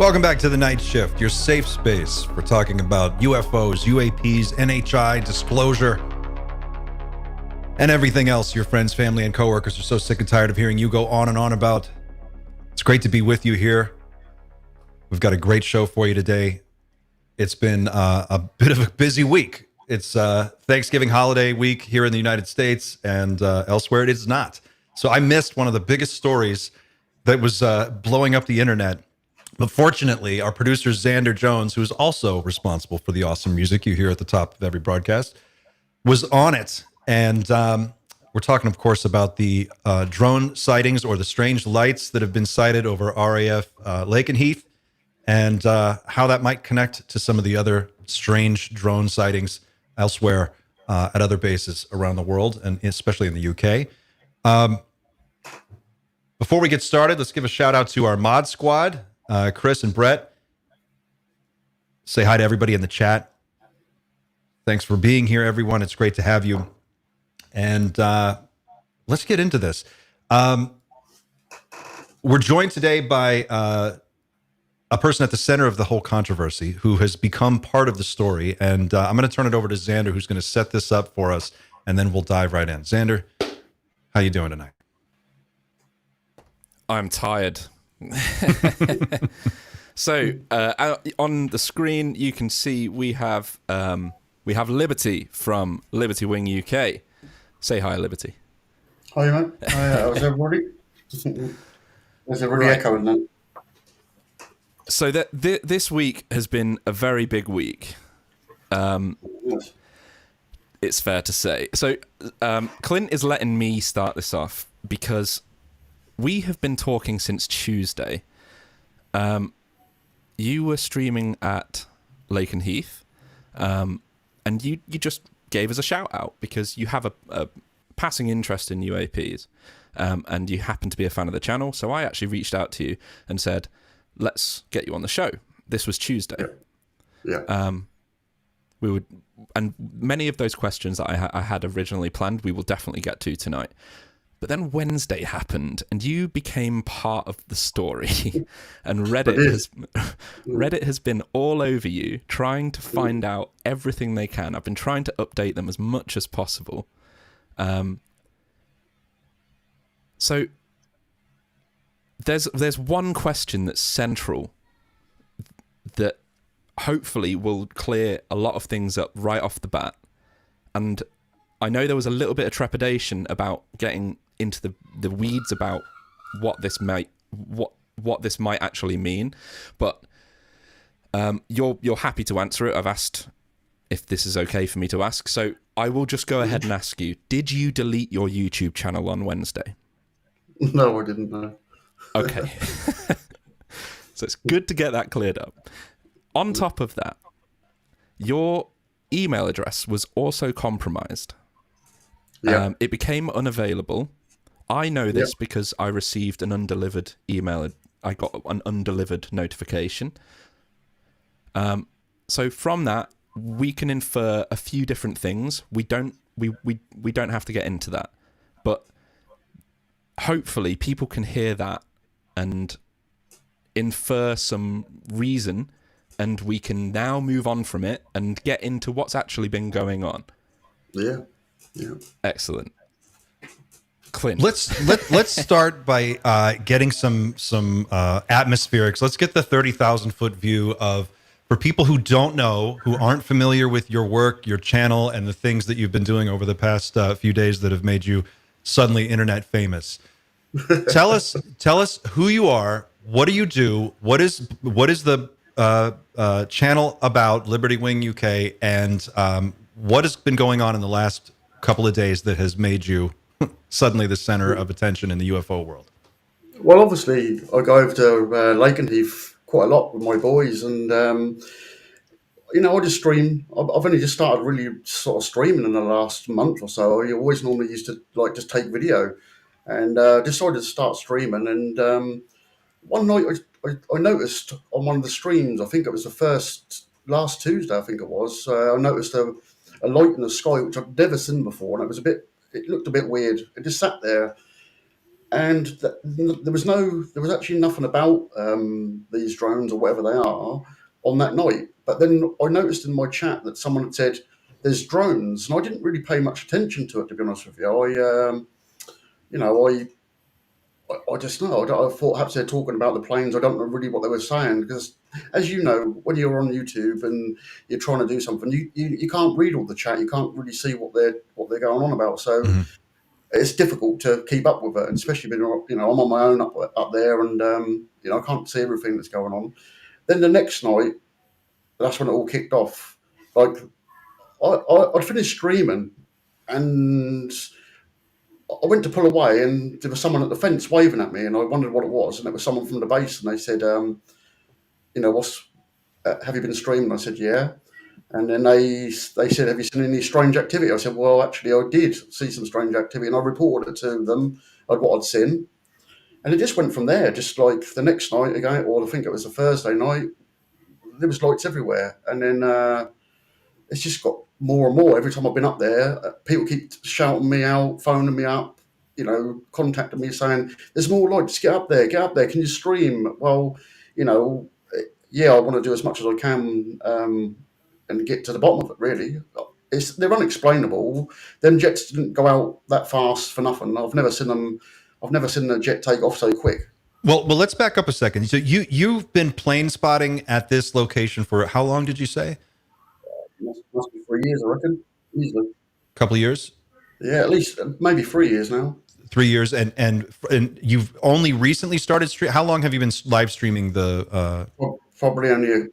Welcome back to The Night Shift, your safe space for talking about UFOs, UAPs, NHI, disclosure, and everything else your friends, family, and coworkers are so sick and tired of hearing you go on and on about. It's great to be with you here. We've got a great show for you today. It's been a bit of a busy week. It's Thanksgiving holiday week here in the United States, and elsewhere it is not. So I missed one of the biggest stories that was blowing up the internet. But fortunately, our producer, Xander Jones, who is also responsible for the awesome music you hear at the top of every broadcast, was on it. And we're talking, of course, about the drone sightings or the strange lights that have been sighted over RAF Lakenheath, and how that might connect to some of the other strange drone sightings elsewhere at other bases around the world, and especially in the UK. Before we get started, let's give a shout out to our mod squad. Chris and Brett, say hi to everybody in the chat. Thanks for being here, everyone. It's great to have you. And let's get into this. We're joined today by a person at the center of the whole controversy who has become part of the story. And I'm going to turn it over to Xander, who's going to set this up for us, and then we'll dive right in. Xander, how you doing tonight? I'm tired. So on the screen you can see we have Liberty from Liberty Wing UK. Say hi, Liberty. Hi, mate. How's everybody? There's everybody echoing that. So this week has been a very big week. Yes. It's fair to say. So Clint is letting me start this off because we have been talking since Tuesday. You were streaming at Lakenheath, and you just gave us a shout out because you have a passing interest in UAPs, and you happen to be a fan of the channel. So I actually reached out to you and said, let's get you on the show. This was Tuesday. Yeah. We would, and many of those questions that I had originally planned, we will definitely get to tonight. But then Wednesday happened, and you became part of the story. And Reddit has been all over you, trying to find out everything they can. I've been trying to update them as much as possible. So there's one question that's central that hopefully will clear a lot of things up right off the bat. And I know there was a little bit of trepidation about getting into the weeds about what this might actually mean, but you're happy to answer it. I've asked if this is okay for me to ask, so I will just go ahead and ask you: did you delete your YouTube channel on Wednesday? No, I didn't know. Okay. So it's good to get that cleared up. On top of that, your email address was also compromised. Yeah. It became unavailable. I know this because I received an undelivered email. I got an undelivered notification. So from that, we can infer a few different things. We don't have to get into that, but hopefully people can hear that and infer some reason, and we can now move on from it and get into what's actually been going on. Yeah. Excellent. Clint. Let's start by getting some atmospherics. Let's get the 30,000 foot view of, for people who don't know, who aren't familiar with your work, your channel, and the things that you've been doing over the past few days that have made you suddenly internet famous. Tell us who you are. What do you do? What is the channel about, Liberty Wing UK, and what has been going on in the last couple of days that has made you suddenly the center of attention in the UFO world? Well, obviously, I go over to Lakenheath quite a lot with my boys, and I just stream. I've only just started really sort of streaming in the last month or so. I always normally used to just take video, and decided to start streaming. And one night I noticed on one of the streams, I think it was last Tuesday, I think it was, I noticed a light in the sky which I'd never seen before, and it looked a bit weird. It just sat there, and there was actually nothing about these drones or whatever they are on that night. But then I noticed in my chat that someone had said there's drones, and I didn't really pay much attention to it, to be honest with you. You know, I just know. I thought perhaps they're talking about the planes. I don't know really what they were saying because, as you know, when you're on YouTube and you're trying to do something, you can't read all the chat. You can't really see what they're going on about. So Mhm. it's difficult to keep up with it, and especially when I'm on my own up there, and I can't see everything that's going on. Then the next night, that's when it all kicked off. Like I'd finished streaming, and I went to pull away, and there was someone at the fence waving at me, and I wondered what it was, and it was someone from the base, and they said, what's have you been streaming? I said, yeah. And then they said, have you seen any strange activity? I said, well, actually, I did see some strange activity, and I reported it to them, like what I'd seen. And it just went from there. Just like the next night again, or I think it was a Thursday night, there was lights everywhere. And then it's just got more and more. Every time I've been up there, people keep shouting me out, phoning me up, contacting me saying, there's more lights, get up there, can you stream? Well, yeah, I want to do as much as I can and get to the bottom of it, really. They're unexplainable. Them jets didn't go out that fast for nothing. I've never seen a jet take off so quick. Well, let's back up a second. So you've been plane spotting at this location for how long did you say? Must be 3 years, I reckon. Easily. A couple of years? Yeah, at least maybe 3 years now. 3 years, and you've only recently started stream. How long have you been live streaming the? Probably only a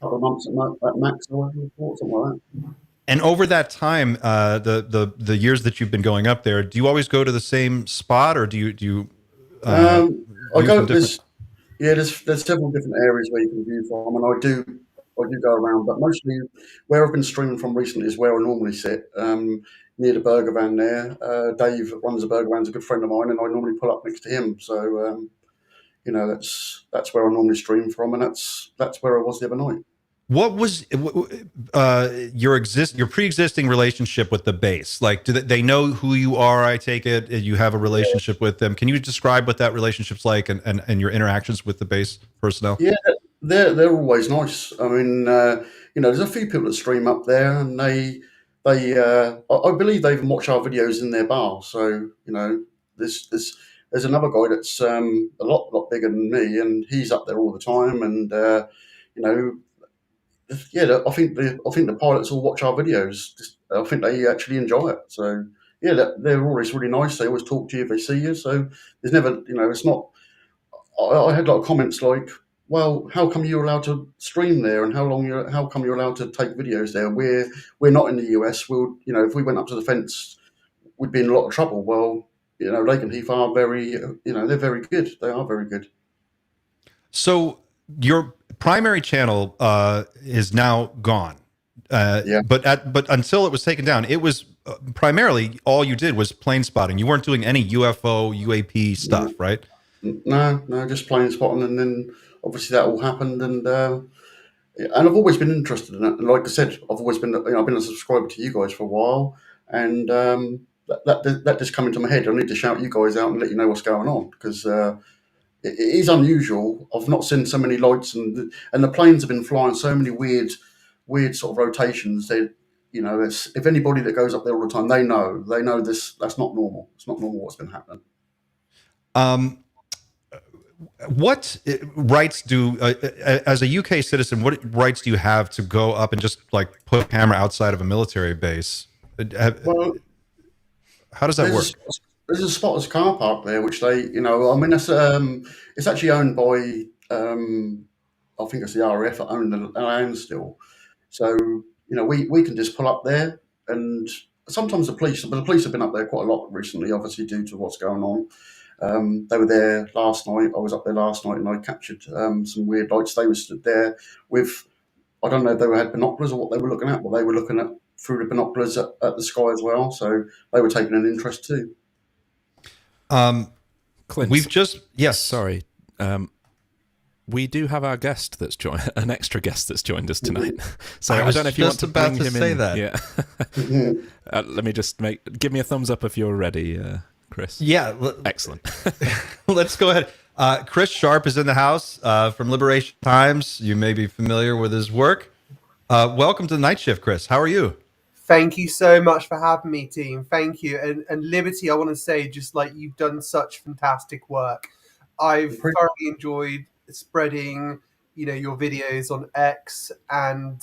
couple of months at max, or something like that. And over that time, the years that you've been going up there, do you always go to the same spot, or do you? I go. There's There's several different areas where you can view from, and I do go around, but mostly where I've been streaming from recently is where I normally sit, near the burger van there. Dave runs the burger van, is a good friend of mine, and I normally pull up next to him. So that's where I normally stream from, and that's where I was the other night. What was your pre-existing relationship with the base? Like, do they know who you are? I take it you have a relationship with them. Can you describe what that relationship's like and your interactions with the base personnel? Yeah, they're always nice. I mean, there's a few people that stream up there, and I believe they even watch our videos in their bar. So there's another guy that's a lot bigger than me, and he's up there all the time, and I think the pilots all watch our videos. I think they actually enjoy it. So yeah, they're always really nice. They always talk to you if they see you. So there's never, it's not. I had a lot of comments like, "Well, how come you're allowed to stream there, and how come you're allowed to take videos there? We're not in the US. If we went up to the fence, we'd be in a lot of trouble." Well, Lakenheath are very, they're very good. They are very good. So your primary channel is now gone. Yeah. But until it was taken down, it was primarily all you did was plane spotting. You weren't doing any UFO, UAP stuff, right? No, just plane spotting, and then obviously that all happened, and I've always been interested in it. And like I said, I've always been, I've been a subscriber to you guys for a while, and that just come into my head. I need to shout you guys out and let you know what's going on, because it is unusual. I've not seen so many lights, and the planes have been flying so many weird sort of rotations. If anybody that goes up there all the time, they know this. That's not normal. It's not normal what's been happening. What rights as a UK citizen, what rights do you have to go up and just like put a camera outside of a military base? Well, how does that work? There's a spotters car park there, which it's actually owned by, I think it's the RAF that own the land still. So, we can just pull up there, and sometimes the police have been up there quite a lot recently, obviously due to what's going on. They were there last night. I was up there last night, and I captured some weird lights. They were stood there with, I don't know if they had binoculars or what they were looking at, but they were looking at through the binoculars at the sky as well. So they were taking an interest too. Clint, we've just sorry. We do have our guest that's joined, an extra guest that's joined us tonight. So I don't know if you want to bring him in. That. Yeah. Let me just give me a thumbs up if you're ready, Chris? Yeah. Excellent. Let's go ahead. Chris Sharp is in the house from Liberation Times. You may be familiar with his work. Welcome to the night shift, Chris. How are you? Thank you so much for having me, team. Thank you. And Liberty, I want to say, just like you've done such fantastic work. I've thoroughly enjoyed spreading, your videos on X, and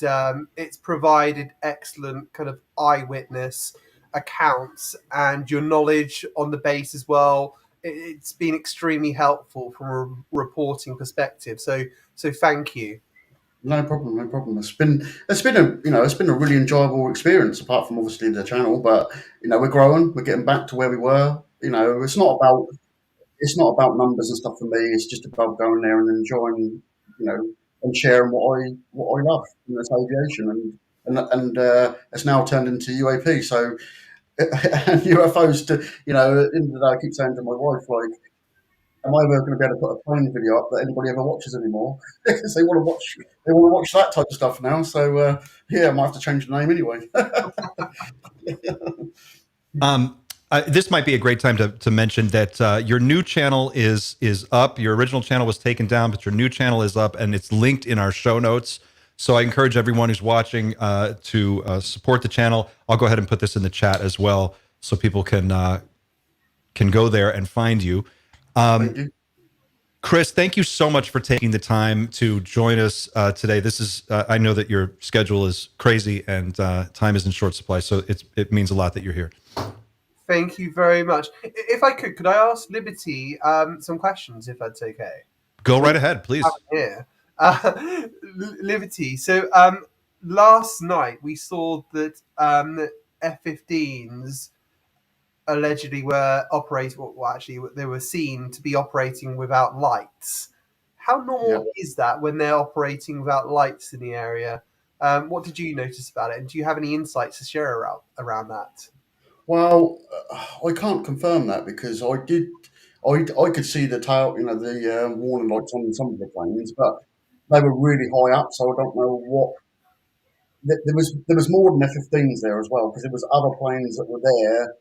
it's provided excellent kind of eyewitness accounts, and your knowledge on the base as well. It's been extremely helpful from a reporting perspective. So thank you. No problem, no problem. It's been a really enjoyable experience. Apart from obviously the channel, but we're growing. We're getting back to where we were. It's not about numbers and stuff for me. It's just about going there and enjoying, and sharing what I love. That's aviation, and it's now turned into UAP. So and UFOs. At the end of the day, I keep saying to my wife, like, am I ever going to be able to put a plane video up that anybody ever watches anymore? Because they want to watch that type of stuff now. So yeah, I might have to change the name anyway. This might be a great time to mention that your new channel is up. Your original channel was taken down, but your new channel is up, and it's linked in our show notes. So I encourage everyone who's watching to support the channel. I'll go ahead and put this in the chat as well, so people can go there and find you. Thank you. Chris, thank you so much for taking the time to join us today. This is I know that your schedule is crazy and time is in short supply, so it means a lot that you're here. Thank you very much. If I could I ask Liberty some questions, if that's okay? Go right ahead, please. Yeah. Liberty. So last night we saw that F-15s allegedly were operating. Well, actually, they were seen to be operating without lights. How normal is that when they're operating without lights in the area? What did you notice about it, and do you have any insights to share around that? Well, I can't confirm that because I could see the tail, the warning lights on some of the planes, but they were really high up, so I don't know what. There was more than F-15s there as well because there was other planes that were there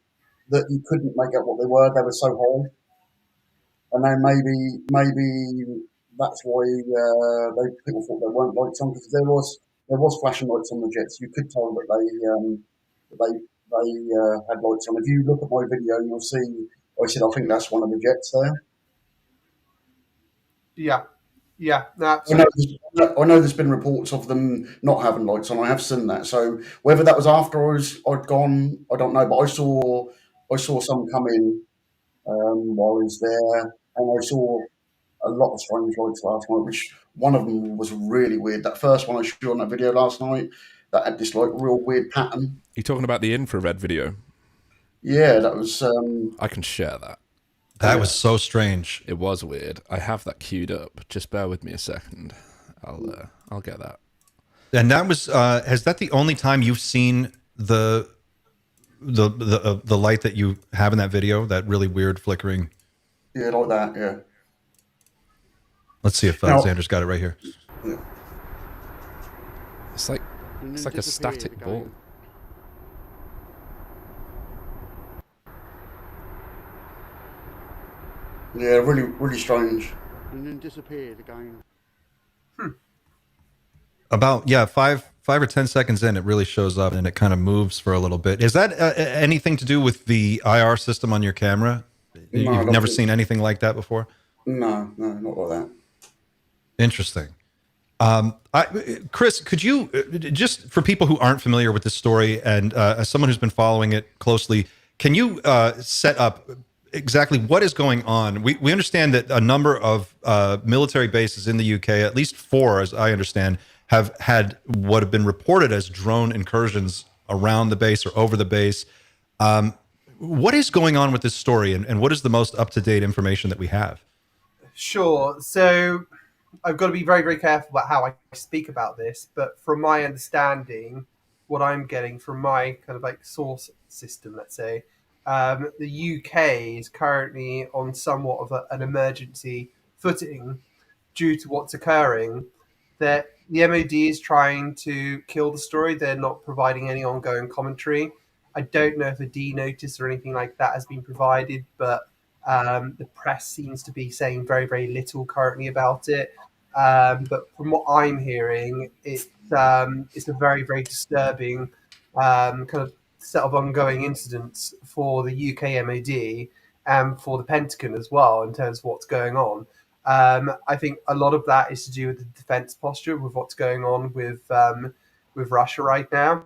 that you couldn't make out what they were. They were so high, and then maybe that's why people thought there weren't lights on because there was flashing lights on the jets. You could tell that they had lights on. If you look at my video, you'll see. I said I think that's one of the jets there. Yeah, I know there's been reports of them not having lights on. I have seen that. So whether that was after I'd gone, I don't know. But I saw some come in while I was there, and I saw a lot of strange lights last night. Which one of them was really weird. That first one I showed on that video last night, that had this like real weird pattern. You're talking about the infrared video? Yeah, that was. I can share that. That was so strange. It was weird. I have that queued up. Just bear with me a second. I'll get that. And that was has that the only time you've seen the light that you have in that video? That really weird flickering. Yeah, like that. Yeah. Let's see if Xander's got it right here. Yeah. It's like a static ball. Yeah, really, really strange. And then disappeared again. About 5 or 10 seconds in, it really shows up and it kind of moves for a little bit. Is that anything to do with the IR system on your camera? No, You've never seen anything like that before? No, not like that. Interesting. Chris, could you just for people who aren't familiar with this story and as someone who's been following it closely, can you set up exactly what is going on? We understand that a number of military bases in the UK, at least 4, as I understand, have had what have been reported as drone incursions around the base or over the base. What is going on with this story, and what is the most up-to-date information that we have? Sure. So I've got to be very, very careful about how I speak about this, but from my understanding, what I'm getting from my kind of like source system, let's say, the UK is currently on somewhat of an emergency footing due to what's occurring. That the MOD is trying to kill the story. They're not providing any ongoing commentary. I don't know if a D notice or anything like that has been provided, but the press seems to be saying very, very little currently about it. But from what I'm hearing, it's a very, very disturbing kind of set of ongoing incidents for the UK MOD and for the Pentagon as well in terms of what's going on. I think a lot of that is to do with the defense posture, with what's going on with Russia right now.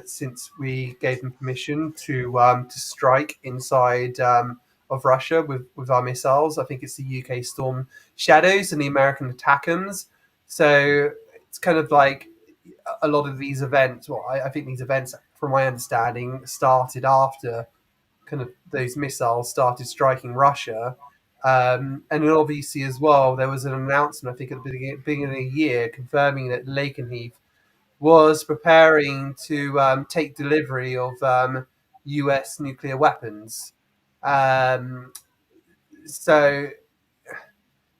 Since we gave them permission to strike inside of Russia with our missiles, I think it's the UK Storm Shadows and the American ATACMS. So it's kind of like a lot of these events. Well, I think these events, from my understanding, started after kind of those missiles started striking Russia. And then obviously as well, there was an announcement, I think, at the beginning of the year confirming that Lakenheath was preparing to take delivery of US nuclear weapons. So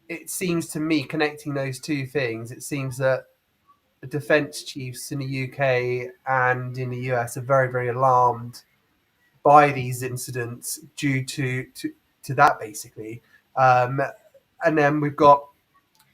it seems to me, connecting those two things, it seems that the defense chiefs in the UK and in the US are very, very alarmed by these incidents due to that, basically. And then we've got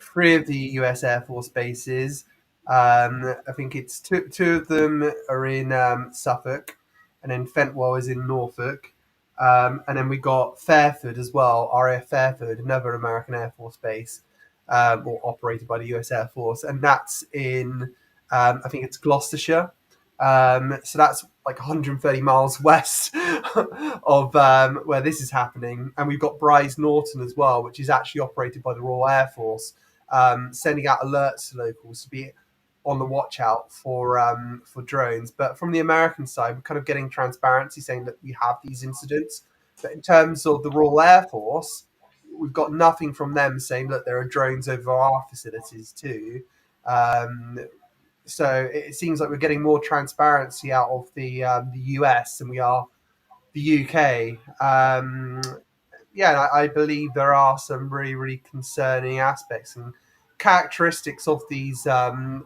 3 of the US Air Force bases. I think it's two of them are in Suffolk, and then Fentwell is in Norfolk. And then we got Fairford as well, RAF Fairford, another American Air Force base, or operated by the US Air Force, and that's in I think it's Gloucestershire. So that's like 130 miles west of where this is happening. And we've got Bryce Norton as well, which is actually operated by the Royal Air Force, sending out alerts to locals to be on the watch out for drones. But from the American side, we're kind of getting transparency saying that we have these incidents. But in terms of the Royal Air Force, we've got nothing from them saying that there are drones over our facilities too. So it seems like we're getting more transparency out of the US than we are the UK. Yeah, I believe there are some really, really concerning aspects and characteristics of these drones,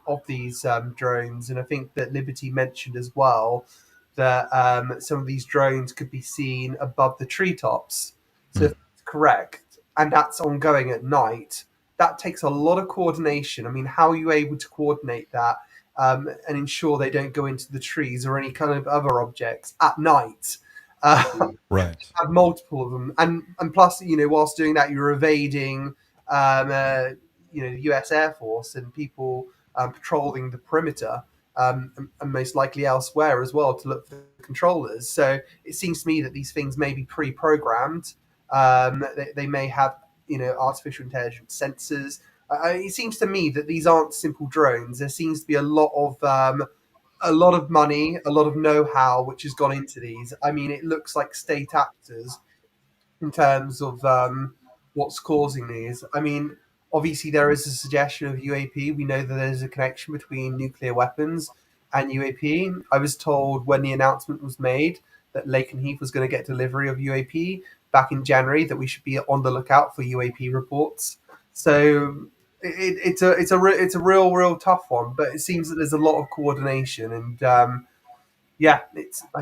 and I think that Liberty mentioned as well that some of these drones could be seen above the treetops. So if that's correct, and that's ongoing at night, that takes a lot of coordination. I mean, how are you able to coordinate that and ensure they don't go into the trees or any kind of other objects at night? Right. Have multiple of them, and plus, whilst doing that, you're evading, the U.S. Air Force and people patrolling the perimeter, and most likely elsewhere as well to look for controllers. So it seems to me that these things may be pre-programmed. They may have, artificial intelligence sensors. It seems to me that these aren't simple drones. There seems to be a lot of money, a lot of know-how which has gone into these. I mean, it looks like state actors in terms of what's causing these. I mean, obviously there is a suggestion of UAP. We know that there's a connection between nuclear weapons and UAP. I was told when the announcement was made that Lakenheath was going to get delivery of UAP back in January that we should be on the lookout for UAP reports. So it's a real tough one, but it seems that there's a lot of coordination, and I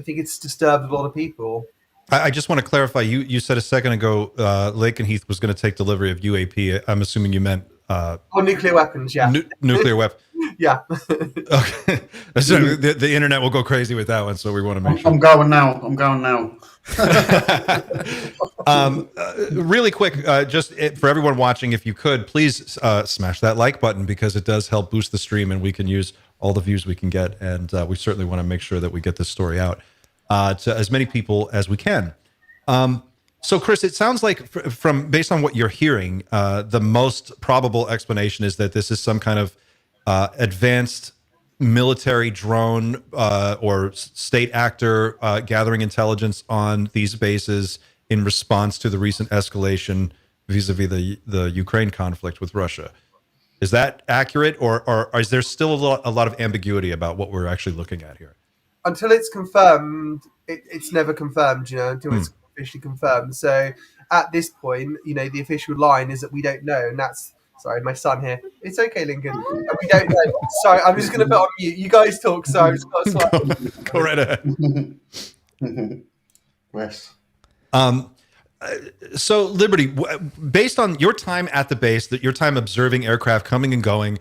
think it's disturbed a lot of people. I just want to clarify. You said a second ago Lakenheath was going to take delivery of UAP. I'm assuming you meant nuclear weapons. Yeah, nuclear weapon. Yeah. Okay. So the internet will go crazy with that one, so we want to make sure. I'm going now. Really quick, for everyone watching, if you could, please smash that like button, because it does help boost the stream and we can use all the views we can get. And we certainly want to make sure that we get this story out to as many people as we can. So, Chris, it sounds like based on what you're hearing, the most probable explanation is that this is some kind of advanced military drone or state actor gathering intelligence on these bases in response to the recent escalation vis-a-vis the Ukraine conflict with Russia. Is that accurate, or is there still a lot of ambiguity about what we're actually looking at here? Until it's confirmed, it's never confirmed, until it's officially confirmed. So at this point, the official line is that we don't know, and that's Sorry, my son here. It's okay, Lincoln. We don't know. Sorry, I'm just going to put on mute. You guys talk. Sorry, I've just got to swear. Go right ahead. Yes. So, Liberty, based on your time at the base, that your time observing aircraft coming and going,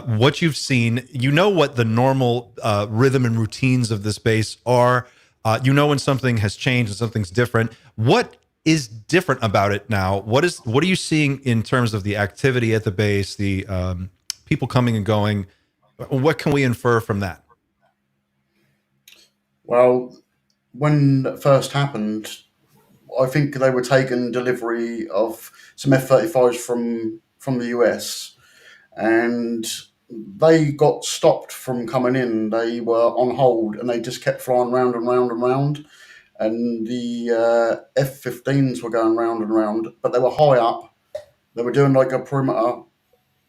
what you've seen, you know what the normal rhythm and routines of this base are. You know when something has changed and something's different. What is different about it now? What are you seeing in terms of the activity at the base, the people coming and going? What can we infer from that? Well, when it first happened, I think they were taking delivery of some F-35s from the US, and they got stopped from coming in. They were on hold, and they just kept flying round and round and round. And the F-15s were going round and round, but they were high up. They were doing like a perimeter.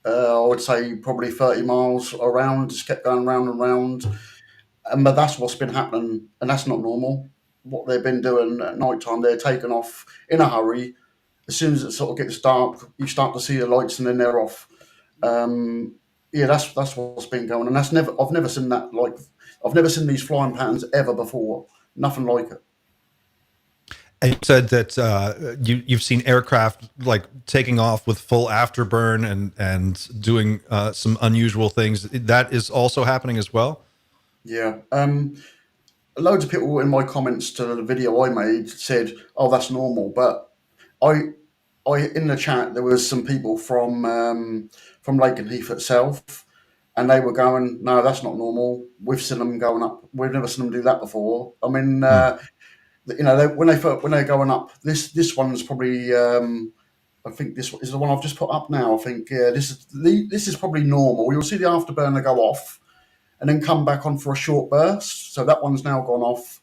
I would say probably 30 miles around. Just kept going round and round. But that's what's been happening, and that's not normal. What they've been doing at night time, they're taking off in a hurry. As soon as it sort of gets dark, you start to see the lights, and then they're off. Yeah, that's what's been going, and I've never seen that. Like, I've never seen these flying patterns ever before. Nothing like it. And you said that you've seen aircraft like taking off with full afterburn and doing some unusual things. That is also happening as well. Yeah. Loads of people in my comments to the video I made said, "Oh, that's normal," but I in the chat there was some people from Lakenheath itself, and they were going, "No, that's not normal. We've seen them going up. We've never seen them do that before." I mean, when they're going up, this one's probably. I think this is the one I've just put up now. I think this is probably normal. You'll see the afterburner go off, and then come back on for a short burst. So that one's now gone off.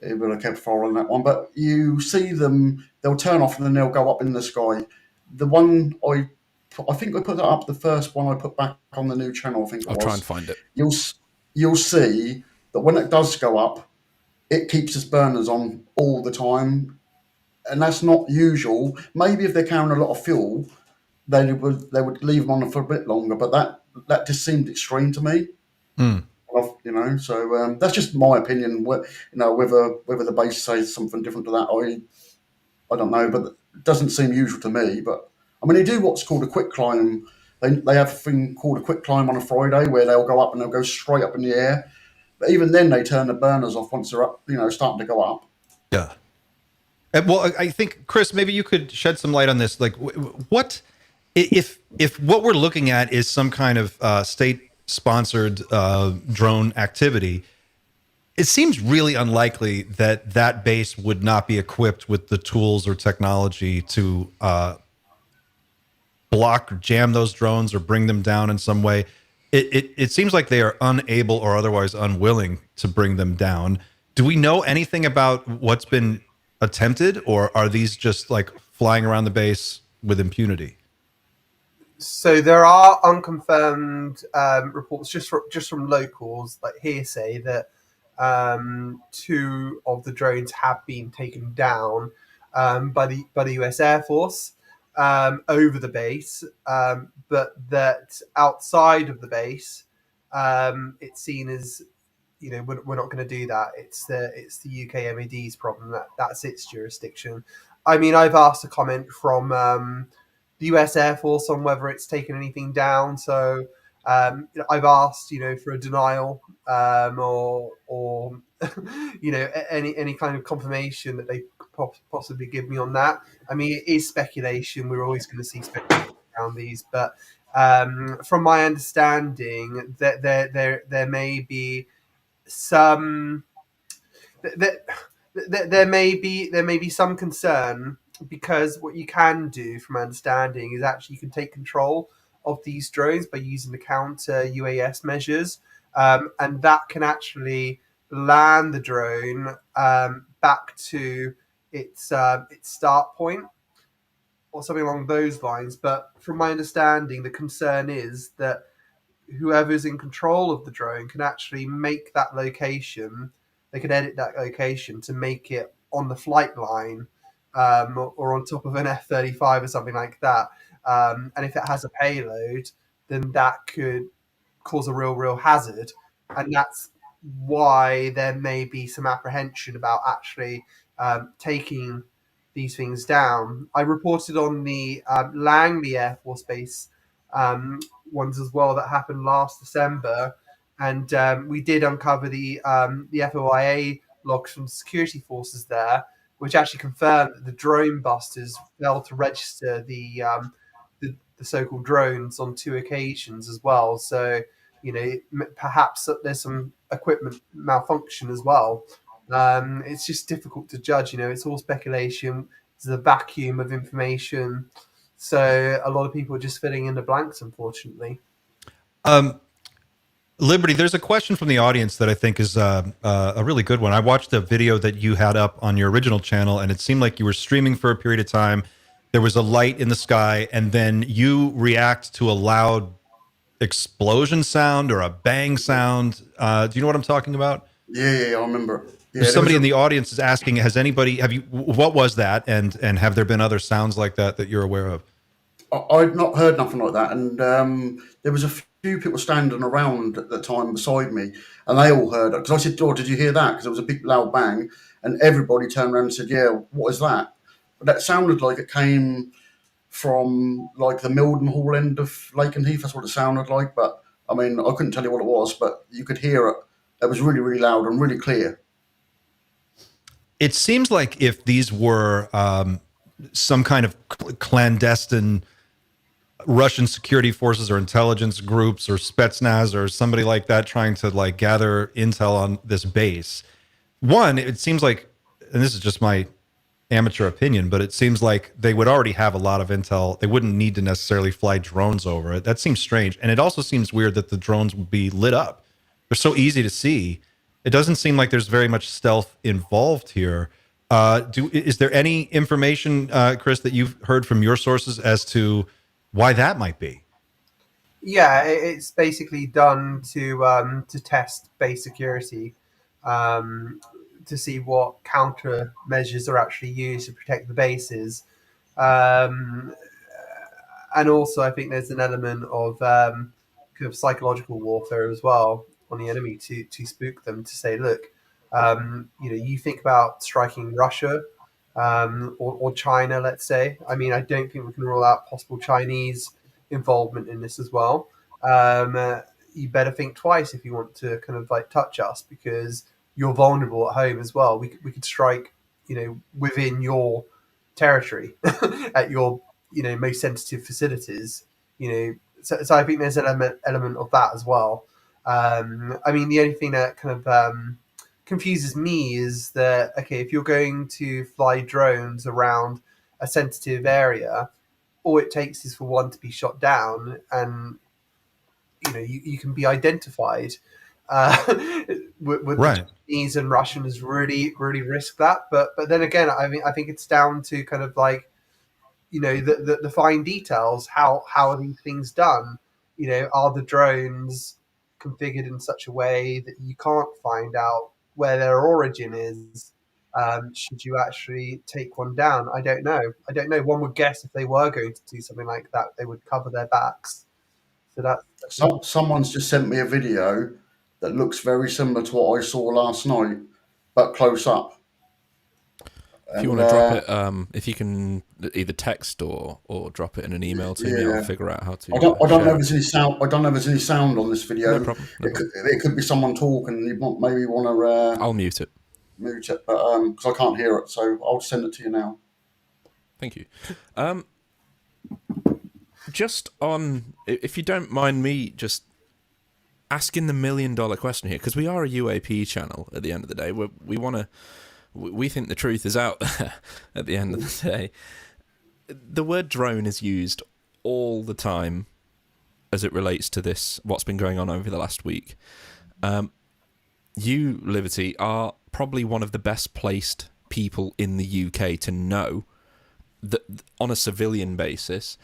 It would have kept following that one, but you see them, they'll turn off and then they'll go up in the sky. The one I think I put that up, the first one I put back on the new channel, I think I'll try and find it. You'll see that when it does go up, it keeps its burners on all the time. And that's not usual. Maybe if they're carrying a lot of fuel, they would leave them on for a bit longer, but that just seemed extreme to me. So that's just my opinion. Whether the base says something different to that, I don't know, but it doesn't seem usual to me. But I mean, they do what's called a quick climb. They have a thing called a quick climb on a Friday where they'll go up and they'll go straight up in the air. But even then, they turn the burners off once they're up, starting to go up. Yeah. Well, I think, Chris, maybe you could shed some light on this. Like, what if what we're looking at is some kind of state-sponsored drone activity? It seems really unlikely that base would not be equipped with the tools or technology to block or jam those drones or bring them down in some way. It seems like they are unable or otherwise unwilling to bring them down. Do we know anything about what's been attempted, or are these just like flying around the base with impunity? So there are unconfirmed reports just from locals, like hearsay, that 2 of the drones have been taken down by the US Air Force over the base, but that outside of the base, it's seen as, we're not going to do that. It's the UK MOD's problem. That's its jurisdiction. I mean, I've asked a comment from the US Air Force on whether it's taken anything down. So I've asked, for a denial or any kind of confirmation that they could possibly give me on that. I mean, it is speculation. We're always going to see speculation around these, but from my understanding, that there may be some there may be some concern, because what you can do, from my understanding, is actually you can take control of these drones by using the counter UAS measures, and that can actually land the drone back to its start point or something along those lines. But from my understanding, the concern is that whoever's in control of the drone can actually make that location. They can edit that location to make it on the flight line, or on top of an F-35 or something like that. and if it has a payload, then that could cause a real hazard, and that's why there may be some apprehension about actually taking these things down. I reported on the Langley Air Force Base ones as well that happened last December, and we did uncover the FOIA logs from security forces there, which actually confirmed that the drone busters failed to register the so-called drones on 2 occasions as well. So, perhaps there's some equipment malfunction as well. It's just difficult to judge. It's all speculation. There's a vacuum of information. So a lot of people are just filling in the blanks, unfortunately. Liberty, there's a question from the audience that I think is a really good one. I watched a video that you had up on your original channel, and it seemed like you were streaming for a period of time. There was a light in the sky, and then you react to a loud explosion sound or a bang sound. Do you know what I'm talking about? Yeah, I remember. Yeah, somebody in the audience is asking, what was that? And have there been other sounds like that you're aware of? I'd not heard nothing like that. And there was a few people standing around at the time beside me, and they all heard it. Because I said, "Oh, did you hear that?" Because there was a big loud bang, and everybody turned around and said, "Yeah, what is that?" But that sounded like it came from like the Mildenhall end of Lakenheath. That's what it sounded like. But I mean, I couldn't tell you what it was, but you could hear it. It was really, really loud and really clear. It seems like if these were some kind of clandestine Russian security forces or intelligence groups or Spetsnaz or somebody like that trying to like gather intel on this base, one, it seems like, and this is just my amateur opinion, but it seems like they would already have a lot of intel. They wouldn't need to necessarily fly drones over it. That seems strange. And it also seems weird that the drones would be lit up. They're so easy to see. It doesn't seem like there's very much stealth involved here. Is there any information, Chris, that you've heard from your sources as to why that might be? Yeah, it's basically done to test base security, to see what countermeasures are actually used to protect the bases. And also, I think there's an element of kind of psychological warfare as well on the enemy to spook them, to say, look, you think about striking Russia or China, let's say. I mean, I don't think we can rule out possible Chinese involvement in this as well. You better think twice if you want to kind of like touch us, because you're vulnerable at home as well. We could strike, within your territory at your, most sensitive facilities. So I think there's an element of that as well. I mean, the only thing that kind of confuses me is that, okay, if you're going to fly drones around a sensitive area, all it takes is for one to be shot down, and you can be identified. With Right. The Chinese and Russians really risk that, but then again, I mean, I think it's down to kind of like, the fine details. How are these things done? Are the drones configured in such a way that you can't find out where their origin is? Should you actually take one down? I don't know. One would guess if they were going to do something like that, they would cover their backs. So Someone's just sent me a video that looks very similar to what I saw last night, but close up. If you want to drop it, if you can either text or drop it in an email to me, I'll figure out how to. I don't know if there's any sound. I don't know if there's any sound on this video. No problem. It could be someone talking. You maybe want to. I'll mute it. Mute it, but because I can't hear it, so I'll send it to you now. Thank you. Just on, if you don't mind me just asking the $1 million question here, because we are a UAP channel at the end of the day. We think the truth is out there at the end of the day. The word drone is used all the time as it relates to this, what's been going on over the last week. You, Liberty, are probably one of the best placed people in the UK to know that on a civilian basis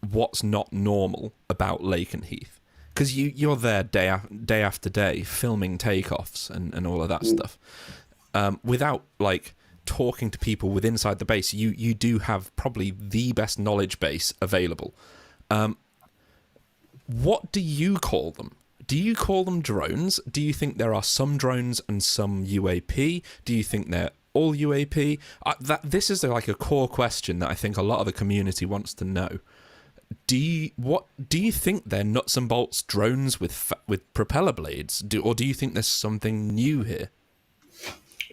what's not normal about Lakenheath, because you're there day after day filming takeoffs and all of that stuff, without like talking to people with inside the base, you do have probably the best knowledge base available. What do you call them? Do you call them drones? Do you think there are some drones and some UAP? Do you think they're all UAP? This is like a core question that I think a lot of the community wants to know. Do you think they're nuts and bolts drones with propeller blades? Or do you think there's something new here?